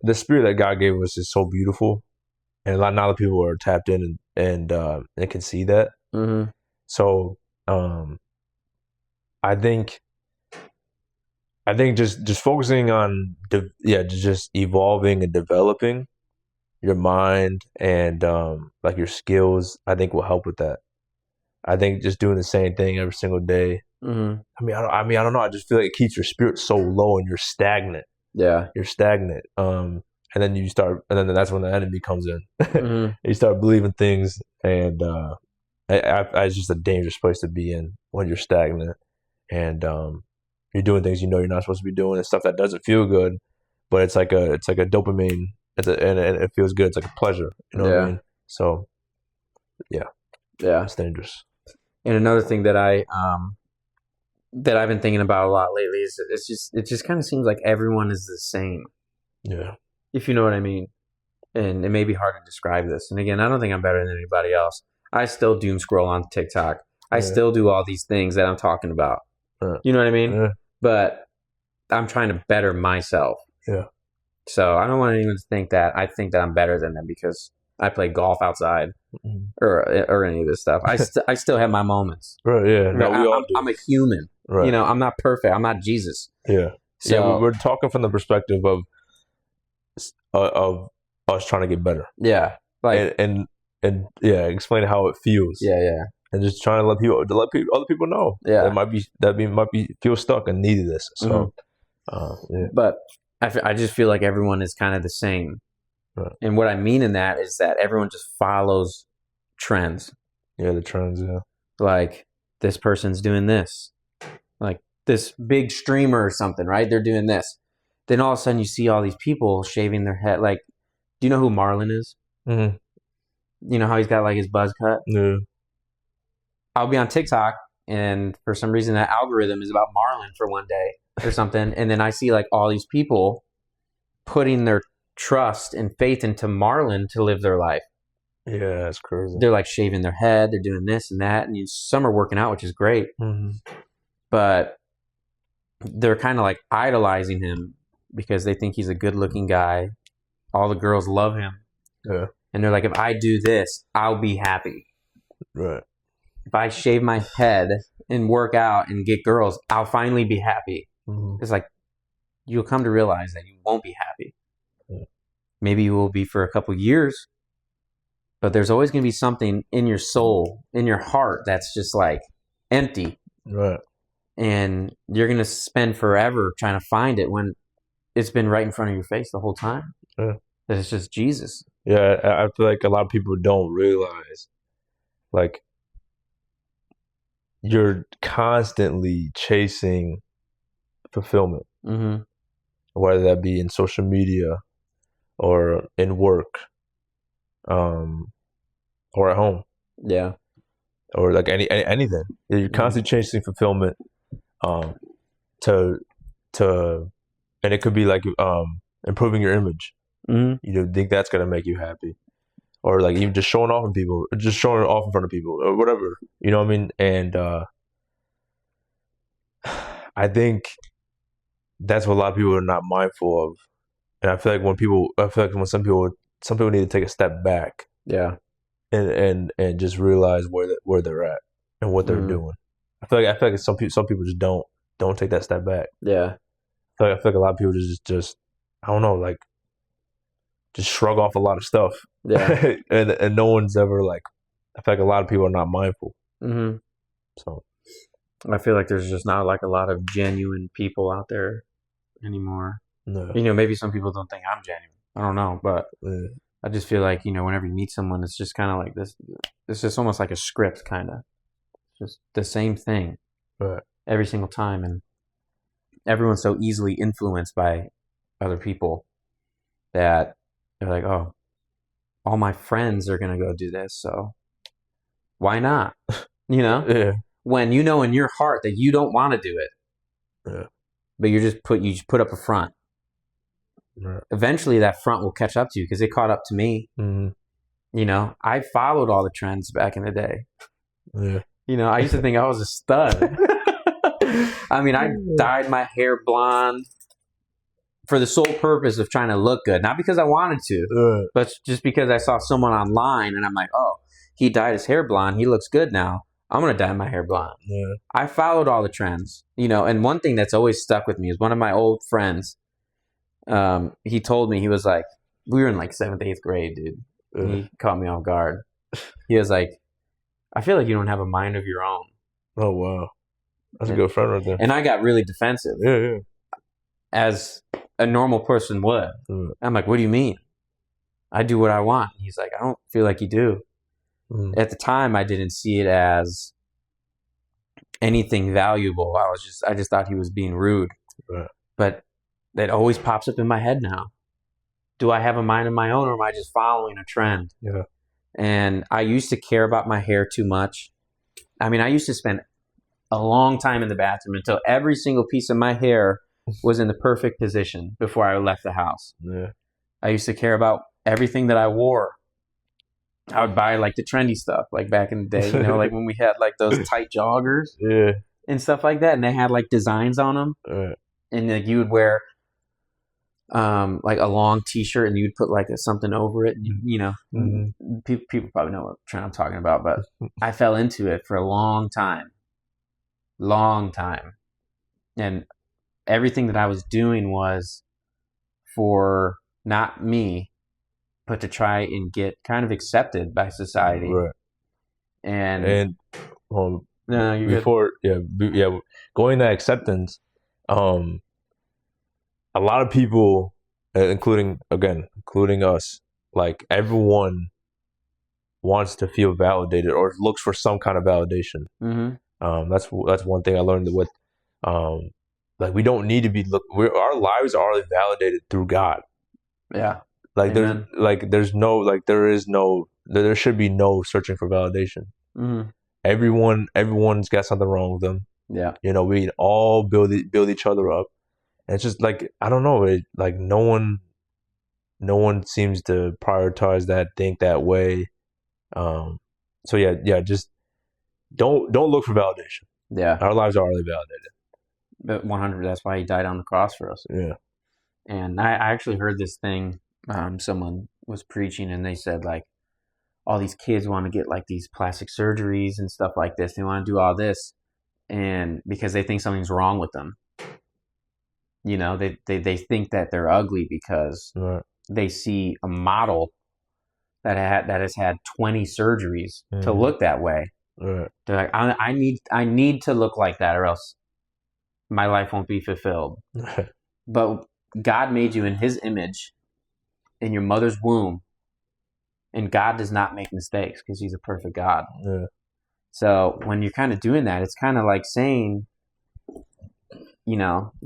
the spirit that God gave us is so beautiful, and not a lot of people are tapped in and can see that. Mm-hmm. So, I think just focusing on just evolving and developing your mind and like your skills, I think will help with that. I think just doing the same thing every single day. Mm-hmm. I don't know. I just feel like it keeps your spirit so low and you're stagnant. Yeah, you're stagnant. And then that's when the enemy comes in. Mm-hmm. You start believing things, and it's just a dangerous place to be in when you're stagnant, and you're doing things you're not supposed to be doing, and stuff that doesn't feel good, but it's like a dopamine, and it feels good. It's like a pleasure. You know what I mean? So, yeah, it's dangerous. And another thing that I've been thinking about a lot lately is it just kind of seems like everyone is the same. Yeah. If you know what I mean. And it may be hard to describe this. And again, I don't think I'm better than anybody else. I still doom scroll on TikTok. I still do all these things that I'm talking about. You know what I mean? Yeah. But I'm trying to better myself. Yeah. So I don't want anyone to think that I think that I'm better than them because I play golf outside or any of this stuff. I still have my moments. Right, yeah. No, we all do. I'm a human. Right. I'm not perfect. I'm not Jesus. Yeah. So, yeah, we're talking from the perspective of us trying to get better. Yeah. Like and explain how it feels. Yeah. And just trying to let other people know. Yeah. That might be feel stuck and needed this. So But I just feel like everyone is kind of the same. Right. And what I mean in that is that everyone just follows trends. Yeah, the trends, yeah. Like, this person's doing this. Like, this big streamer or something, right? They're doing this. Then all of a sudden you see all these people shaving their head. Like, do you know who Marlon is? Mm-hmm. You know how he's got like his buzz cut? Yeah. I'll be on TikTok, and for some reason that algorithm is about Marlon for one day or something. And then I see like all these people putting their trust and faith into Marlon to live their life. Yeah, that's crazy. They're like shaving their head. They're doing this and that. And some are working out, which is great. Mm-hmm. But they're kind of like idolizing him because they think he's a good looking guy. All the girls love him. Yeah. And they're like, if I do this, I'll be happy. Right. If I shave my head and work out and get girls, I'll finally be happy. Mm-hmm. It's like, you'll come to realize that you won't be happy. Yeah. Maybe you will be for a couple years, but there's always going to be something in your soul, in your heart, that's just like empty. Right. And you're going to spend forever trying to find it when it's been right in front of your face the whole time. Yeah. That it's just Jesus. Yeah, I feel like a lot of people don't realize, like, you're constantly chasing fulfillment, Mm-hmm. whether that be in social media or in work, or at home. Yeah. Or like anything. You're constantly chasing fulfillment, to, and it could be like improving your image. Mm-hmm. You think that's gonna make you happy, or like even just showing off in people, just showing it off in front of people, or whatever. You know what I mean? And I think that's what a lot of people are not mindful of. And I feel like when some people need to take a step back. Yeah. And just realize where they're at and what they're doing. I feel like some people just don't take that step back. Yeah. I feel like a lot of people just I don't know, like, just shrug off a lot of stuff. Yeah. and no one's ever like. I feel like a lot of people are not mindful. Mm-hmm. So I feel like there's just not like a lot of genuine people out there anymore. No. You know, maybe some people don't think I'm genuine. I don't know, but Yeah. I just feel like, you know, whenever you meet someone, it's just kind of like this. It's just almost like a script, kind of. Just the same thing Right. every single time. And everyone's so easily influenced by other people that they're like, oh, all my friends are going to go do this, so why not? You know? Yeah. When you know in your heart that you don't want to do it. Yeah. But you just put up a front. Right. Eventually that front will catch up to you, because it caught up to me. Mm-hmm. You know, I followed all the trends back in the day. Yeah. You know, I used to think I was a stud. I mean, I dyed my hair blonde for the sole purpose of trying to look good. Not because I wanted to, but just because I saw someone online and I'm like, oh, he dyed his hair blonde. He looks good now. I'm going to dye my hair blonde. Yeah. I followed all the trends, you know, and one thing that's always stuck with me is one of my old friends. He told me, he was like, we were in like 7th, 8th grade, dude. He caught me off guard. He was like, I feel like you don't have a mind of your own. Oh, wow. That's a good friend right there. And I got really defensive. Yeah. As a normal person would. I'm like, what do you mean? I do what I want. He's like, I don't feel like you do. At the time, I didn't see it as anything valuable. I just thought he was being rude. Right. But that always pops up in my head now. Do I have a mind of my own, or am I just following a trend? Yeah. And I used to care about my hair too much. I mean, I used to spend a long time in the bathroom until every single piece of my hair was in the perfect position before I left the house. Yeah. I used to care about everything that I wore. I would buy like the trendy stuff, like back in the day, you know, like when we had like those tight joggers, and stuff like that, and they had like designs on them, and like you would wear like a long T-shirt, and you'd put like something over it, you know. People probably know what trend I'm talking about, but I fell into it for a long time, and everything that I was doing was for not me, but to try and get kind of accepted by society. Right. And no, you're before, good. Going to acceptance, a lot of people, including us, like everyone wants to feel validated or looks for some kind of validation. That's one thing I learned with, like we don't need to be our lives are already validated through God. Yeah. Like Amen. there should be no searching for validation. Everyone's got something wrong with them. Yeah. We all build each other up. And it's just like, I don't know, like no one seems to prioritize that, think that way. So just don't look for validation. Yeah. Our lives are already validated. But 100, that's why he died on the cross for us. Yeah. And I actually heard this thing, someone was preaching and they said like all these kids want to get like these plastic surgeries and stuff like this. They want to do all this and because they think something's wrong with them. They think that they're ugly because they see a model that has had 20 surgeries to look that way. They're like, I need to look like that or else my life won't be fulfilled. But God made you in his image in your mother's womb. And God does not make mistakes because he's a perfect God. Yeah. So when you're kind of doing that, it's kind of like saying,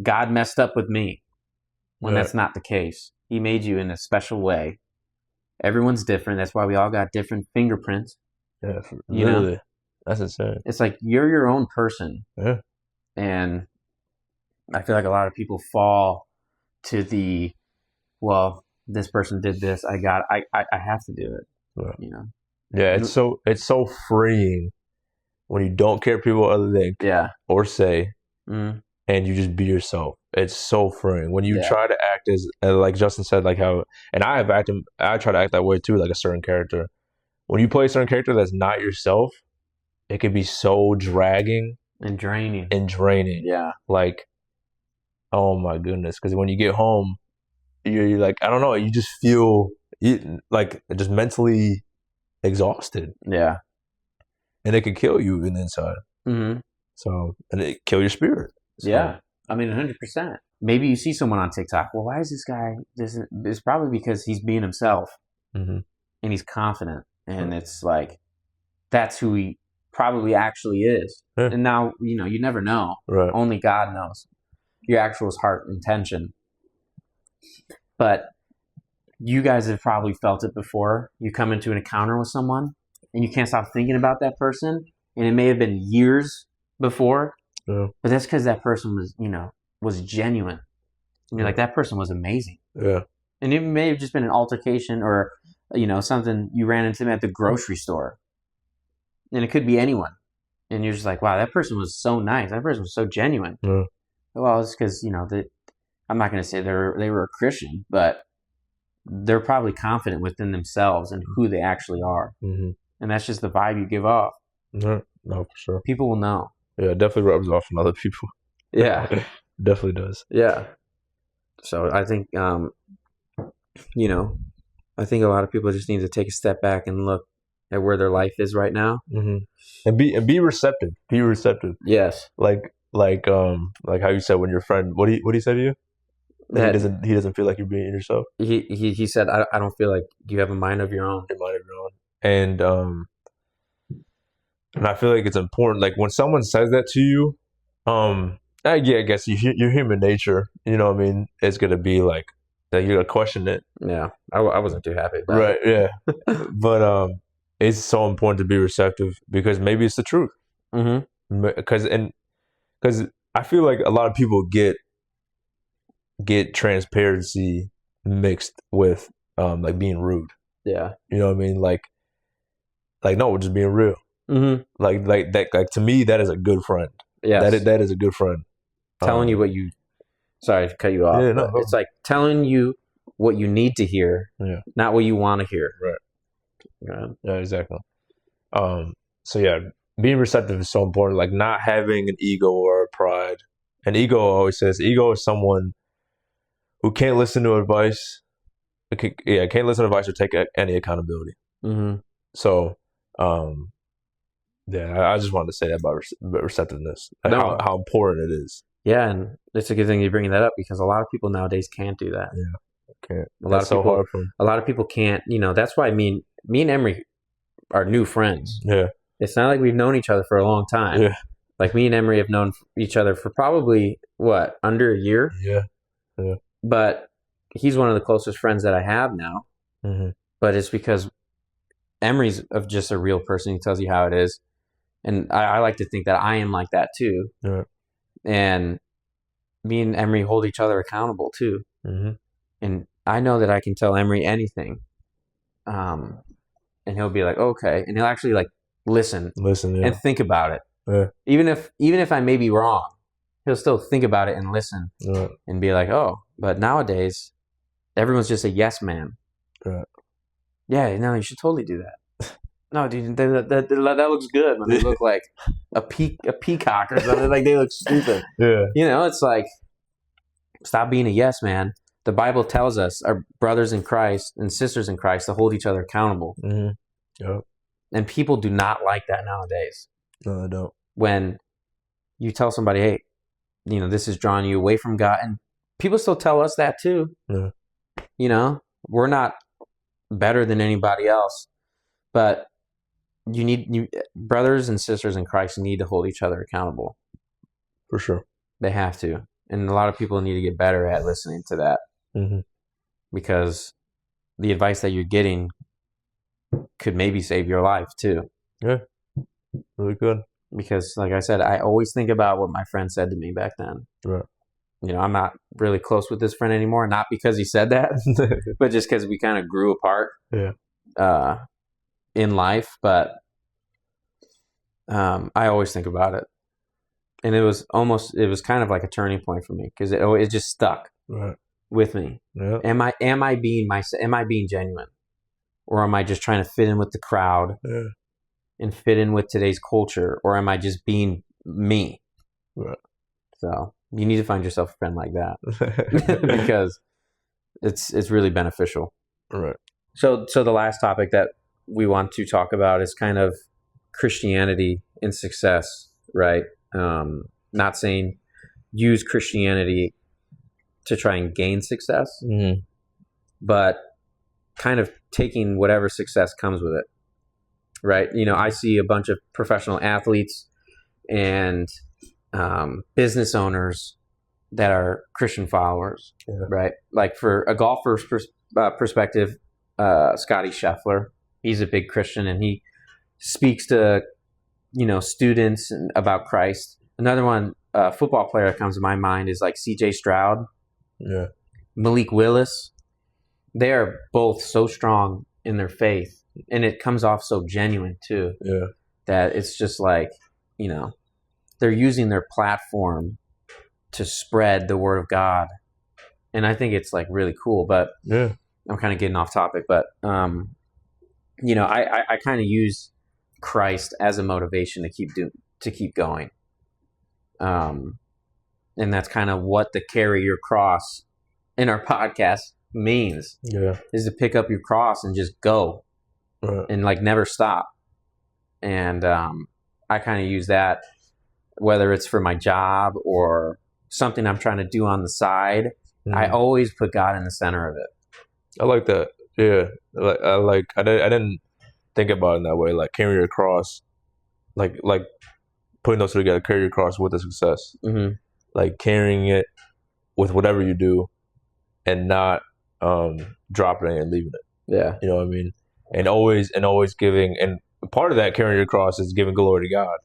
God messed up with me when that's not the case. He made you in a special way. Everyone's different. That's why we all got different fingerprints. Yeah, literally. That's insane. It's like you're your own person. Yeah. And I feel like a lot of people fall to the, well, this person did this. I have to do it. Yeah. Yeah, it's so freeing when you don't care what people other think or say, and you just be yourself. It's so freeing when you try to act as like Justin said, like how, and I try to act that way too, like a certain character. When you play a certain character that's not yourself, it can be so dragging and draining. Yeah, like, oh my goodness, because when you get home, you're like, I don't know, you just feel like just mentally exhausted. Yeah, and it could kill you in the inside. So, and it kill your spirit. So. Yeah, I mean, 100%. Maybe you see someone on TikTok. Well, why is this guy? It's probably because he's being himself, and he's confident, and it's like that's who he probably actually is. Yeah. And now you never know. Right. Only God knows your actual heart intention. But you guys have probably felt it before. You come into an encounter with someone, and you can't stop thinking about that person, and it may have been years before. Yeah. But that's because that person was genuine. And you're like, that person was amazing. Yeah. And it may have just been an altercation or, something you ran into them at the grocery store. And it could be anyone. And you're just like, wow, that person was so nice. That person was so genuine. Yeah. Well, it's because, I'm not going to say they were a Christian, but they're probably confident within themselves and who they actually are. And that's just the vibe you give off. Yeah. No, for sure. People will know. Yeah, it definitely rubs off on other people. Yeah. Definitely does. Yeah. So I think, I think a lot of people just need to take a step back and look at where their life is right now. And be receptive. Be receptive. Yes. Like how you said when your friend, what he say to you? That he doesn't feel like you're being yourself. He said, I don't feel like you have a mind of your own. A mind of your own. And I feel like it's important, like when someone says that to you, I guess your human nature, you know what I mean, it's going to be like that you're going to question it. Yeah, I wasn't too happy about it. Right, yeah. But it's so important to be receptive because maybe it's the truth. Because I feel like a lot of people get transparency mixed with like being rude. Yeah. You know what I mean? Like no, we're just being real. Like that. Like to me, that is a good friend. Yeah, that is a good friend. Telling you what you. Sorry to cut you off. Yeah, no. It's like telling you what you need to hear, not what you want to hear. Right. Yeah, exactly. So yeah, being receptive is so important. Like not having an ego or a pride. An ego always says ego is someone who can't listen to advice. Can't listen to advice or take any accountability. So. Yeah, I just wanted to say that about receptiveness, like how important it is. Yeah, and it's a good thing you bring that up because a lot of people nowadays can't do that. Yeah, can't. A lot of people can't. That's why me and Emery are new friends. Yeah, it's not like we've known each other for a long time. Yeah, like me and Emery have known each other for probably under a year. Yeah. But he's one of the closest friends that I have now. Mm-hmm. But it's because Emery's of just a real person. He tells you how it is. And I like to think that I am like that too. Yeah. And me and Emery hold each other accountable too. Mm-hmm. And I know that I can tell Emery anything. And he'll be like, okay. And he'll actually like listen yeah. and think about it. Yeah. Even if I may be wrong, he'll still think about it and listen and be like, oh, but nowadays everyone's just a yes man. Right. Yeah, no, you should totally do that. No, dude, that looks good when they look like a peacock or something. Like they look stupid. Yeah. It's like, stop being a yes man. The Bible tells us, our brothers in Christ and sisters in Christ, to hold each other accountable. Mm-hmm. Yep. And people do not like that nowadays. No, they don't. When you tell somebody, hey, this is drawing you away from God, and people still tell us that too. Yeah. We're not better than anybody else, but you brothers and sisters in Christ need to hold each other accountable. For sure. They have to. And a lot of people need to get better at listening to that. Mm-hmm. Because the advice that you're getting could maybe save your life too. Yeah. Really good. Because like I said, I always think about what my friend said to me back then. Right. I'm not really close with this friend anymore, not because he said that, but just because we kind of grew apart. Yeah. In life, but I always think about it. And it was kind of like a turning point for me because it just stuck with me. Yeah. Am I being genuine, or am I just trying to fit in with the crowd and fit in with today's culture, or am I just being me? Right. So you need to find yourself a friend like that because it's really beneficial. Right. So the last topic that we want to talk about is kind of Christianity and success, right? Not saying use Christianity to try and gain success, but kind of taking whatever success comes with it, right? I see a bunch of professional athletes and business owners that are Christian followers, right? Like for a golfer's perspective, Scotty Scheffler, he's a big Christian and he speaks to, students about Christ. Another one, football player that comes to my mind is like C.J. Stroud, Malik Willis. They are both so strong in their faith, and it comes off so genuine too. Yeah, that it's just like, they're using their platform to spread the word of God, and I think it's like really cool. But I'm kind of getting off topic, but I kind of use Christ as a motivation to keep going. And that's kind of what the carry your cross in our podcast means. Is to pick up your cross and just go and like never stop. And I kind of use that, whether it's for my job or something I'm trying to do on the side. I always put God in the center of it. I like that. Yeah, I didn't think about it in that way. Like carry your cross, like putting those two together. Carry your cross with the success, like carrying it with whatever you do, and not dropping it and leaving it. Yeah, you know what I mean. And always giving. And part of that carrying your cross is giving glory to God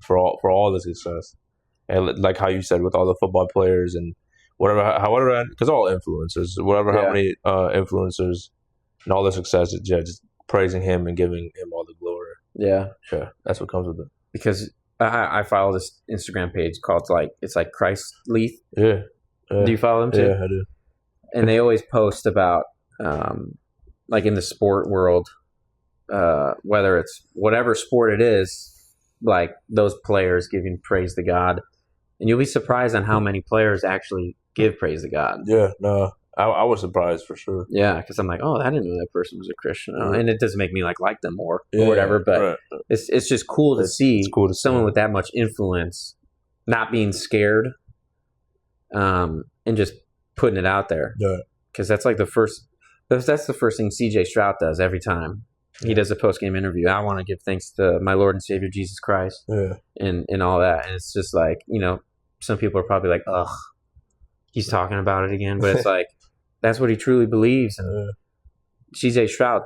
for all the success. And like how you said with all the football players and however, because all influencers, how many influencers and all the success, just praising him and giving him all the glory. Yeah, that's what comes with it. Because I follow this Instagram page called it's like Christ Leith. Yeah. Do you follow them too? Yeah, I do. And they always post about like in the sport world, whether it's whatever sport it is, like those players giving praise to God. And you'll be surprised on how many players actually give praise to God. Yeah, no, I was surprised for sure. Yeah, because I'm like, I didn't know that person was a Christian, and it doesn't make me like them more or whatever. But it's just cool to see someone with that much influence not being scared and just putting it out there. Yeah. Because that's like the first thing CJ Stroud does every time he does a post-game interview. I want to give thanks to my Lord and Savior Jesus Christ, and all that. And it's just like, some people are probably like, ugh, he's talking about it again. But it's like, that's what he truly believes. And CJ Stroud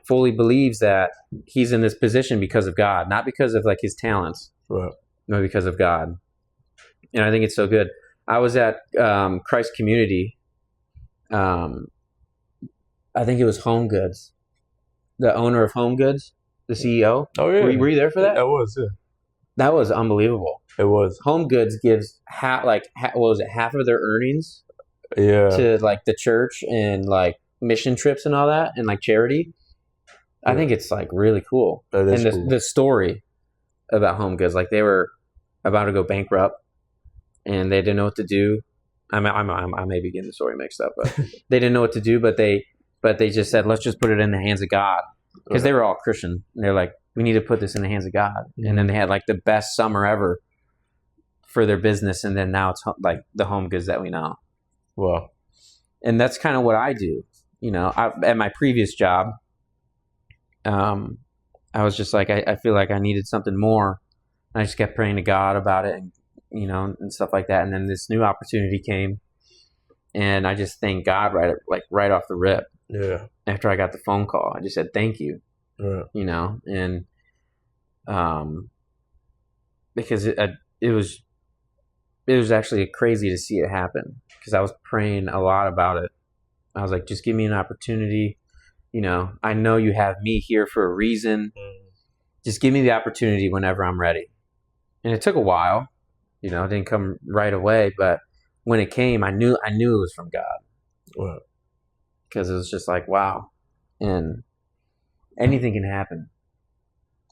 fully believes that he's in this position because of God, not because of like his talents, no, because of God. And I think it's so good. I was at Christ Community. I think it was Home Goods, the owner of Home Goods, the CEO. Oh yeah, were you there for that? I was. Yeah, that was unbelievable. It was. Home Goods gives half of their earnings, to like the church and like mission trips and all that, and like charity. I think it's like really cool. That is and cool. The story about Home Goods, like they were about to go bankrupt, and they didn't know what to do. I may be getting the story mixed up, but they didn't know what to do. But they just said, let's just put it in the hands of God, because they were all Christian. And they're like, we need to put this in the hands of God. And then they had like the best summer ever for their business. And then now it's like the Home Goods that we know. Wow. And that's kind of what I do. At my previous job, I was just like, I feel like I needed something more. And I just kept praying to God about it, and and stuff like that. And then this new opportunity came, and I just thanked God right off the rip. Yeah. After I got the phone call, I just said thank you. Yeah. And because it was actually crazy to see it happen, because I was praying a lot about it. I was like, just give me an opportunity. I know you have me here for a reason. Just give me the opportunity whenever I'm ready. And it took a while. It didn't come right away, but when it came, I knew it was from God. Because it was just like, wow. And anything can happen.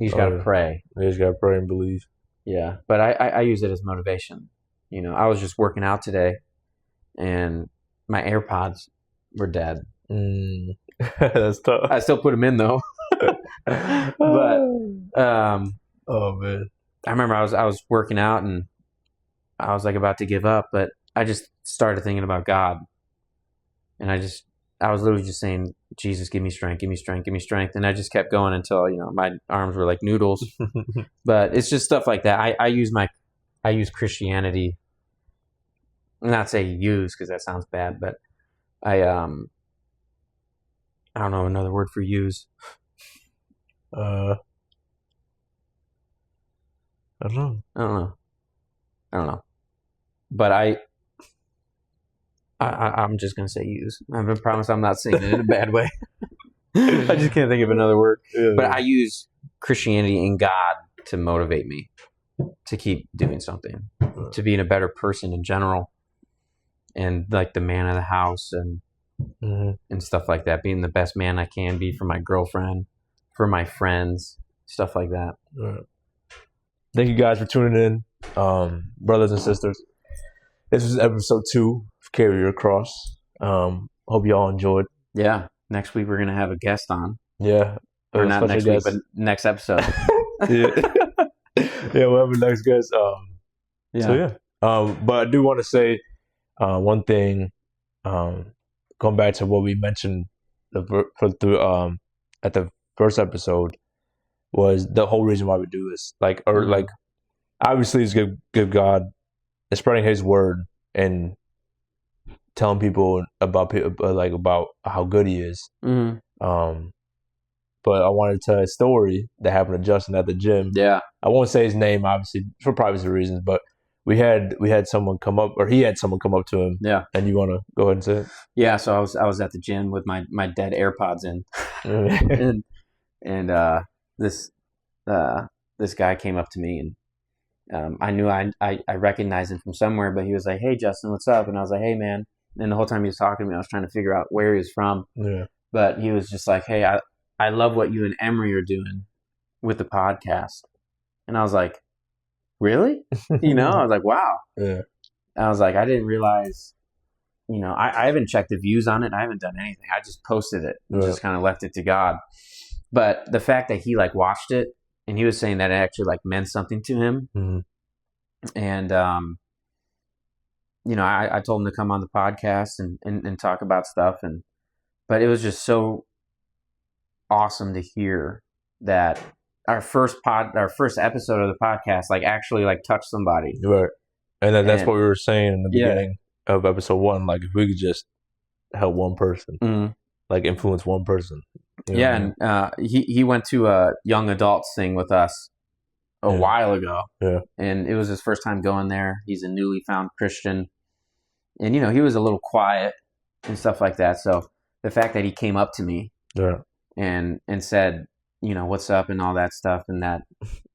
You just got to pray. You just got to pray and believe. Yeah. But I use it as motivation. I was just working out today, and my AirPods were dead. That's tough. I still put them in though. But oh man, I remember I was working out, and I was like about to give up, but I just started thinking about God, and I was literally just saying, Jesus, give me strength, give me strength, give me strength, and I just kept going until my arms were like noodles. But it's just stuff like that. I use Christianity. Not say use, because that sounds bad, but I don't know another word for use. I don't know. But I'm just gonna say use. I promise I'm not saying it in a bad way. I just can't think of another word. Yeah. But I use Christianity and God to motivate me to keep doing something, to being a better person in general, and like the man of the house and stuff like that. Being the best man I can be for my girlfriend, for my friends, stuff like that. Thank you guys for tuning in, brothers and sisters. This was episode 2 of Carry Your Cross. Hope you all enjoyed. Yeah. Next week we're gonna have a guest on. Yeah. Or not next week, but next episode. Yeah. Yeah, we'll have a next guest. So yeah. But I do want to say one thing. Going back to what we mentioned at the first episode, was the whole reason why we do this. Obviously, it's give God, it's spreading His word and telling people about how good He is. But I wanted to tell a story that happened to Justin at the gym. Yeah, I won't say his name, obviously, for privacy reasons, but we had someone come up, or he had someone come up to him. Yeah. And you want to go ahead and say it? Yeah. So I was at the gym with my dead AirPods in, and this guy came up to me, and I knew I recognized him from somewhere, but he was like, "Hey, Justin, what's up?" And I was like, "Hey, man." And the whole time he was talking to me, I was trying to figure out where he was from. Yeah. But he was just like, "Hey, I love what you and Emery are doing with the podcast." And I was like, "Really?" I was like, "Wow." Yeah. I was like, I didn't realize, I haven't checked the views on it. I haven't done anything. I just posted it and just kind of left it to God. But the fact that he watched it, and he was saying that it actually meant something to him. Mm-hmm. And I told him to come on the podcast and talk about stuff, but it was just so awesome to hear that our first episode of the podcast like actually like touched somebody. Right. And then that's what we were saying in the beginning of episode 1. Like if we could just help one person, like influence one person. And he went to a young adults thing with us a while ago. Yeah. And it was his first time going there. He's a newly found Christian. And, he was a little quiet and stuff like that. So the fact that he came up to me and said, what's up and all that stuff, and that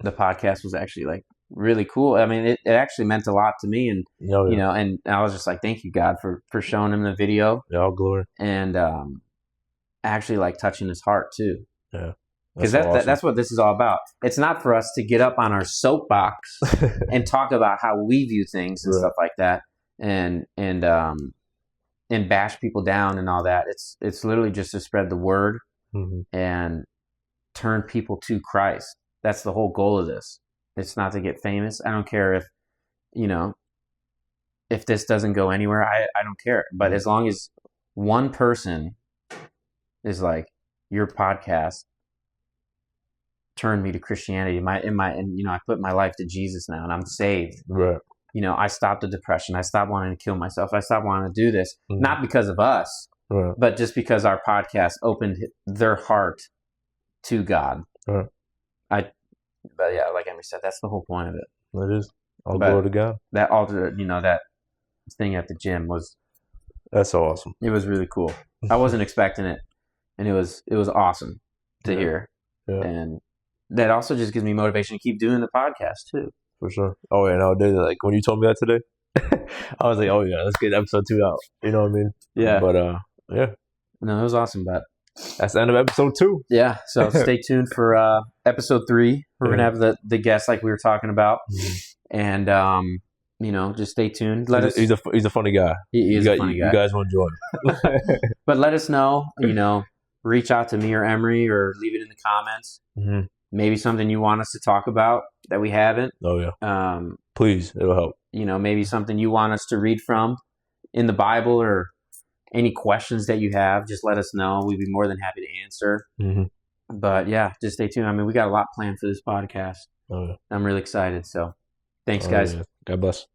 the podcast was actually like really cool. I mean, it actually meant a lot to me. And, and I was just like, thank you, God, for showing him the video. Yeah, all glory. And actually like touching his heart too. Yeah. Because that's what this is all about. It's not for us to get up on our soapbox and talk about how we view things and stuff like that, and bash people down and all that. It's literally just to spread the word and turn people to Christ. That's the whole goal of this. It's not to get famous. I don't care if this doesn't go anywhere. I don't care. But as long as one person is like, your podcast turned me to Christianity. I put my life to Jesus now, and I'm saved. Right. I stopped the depression. I stopped wanting to kill myself. I stopped wanting to do this, not because of us, but just because our podcast opened their heart to God. Right. But yeah, like Emery said, that's the whole point of it. It is. All glory to God. That altar, that thing at the gym that's so awesome. It was really cool. I wasn't expecting it, and it was awesome to hear. Yeah. And that also just gives me motivation to keep doing the podcast too. For sure. Oh yeah, no, dude, like when you told me that today, I was like, oh yeah, let's get episode 2 out. You know what I mean? Yeah. But yeah. No, it was awesome. But that's the end of episode 2. Yeah. So stay tuned for episode 3. We're gonna have the guest like we were talking about, and just stay tuned. He's a funny guy. He is a funny guy. You guys will enjoy him. But let us know. Reach out to me or Emery, or leave it in the comments. Maybe something you want us to talk about that we haven't. Oh yeah. Please, it'll help. Maybe something you want us to read from in the Bible, or any questions that you have. Just let us know. We'd be more than happy to answer. But yeah, just stay tuned. I mean, we got a lot planned for this podcast. Oh yeah. I'm really excited. So, thanks, guys. Yeah. God bless.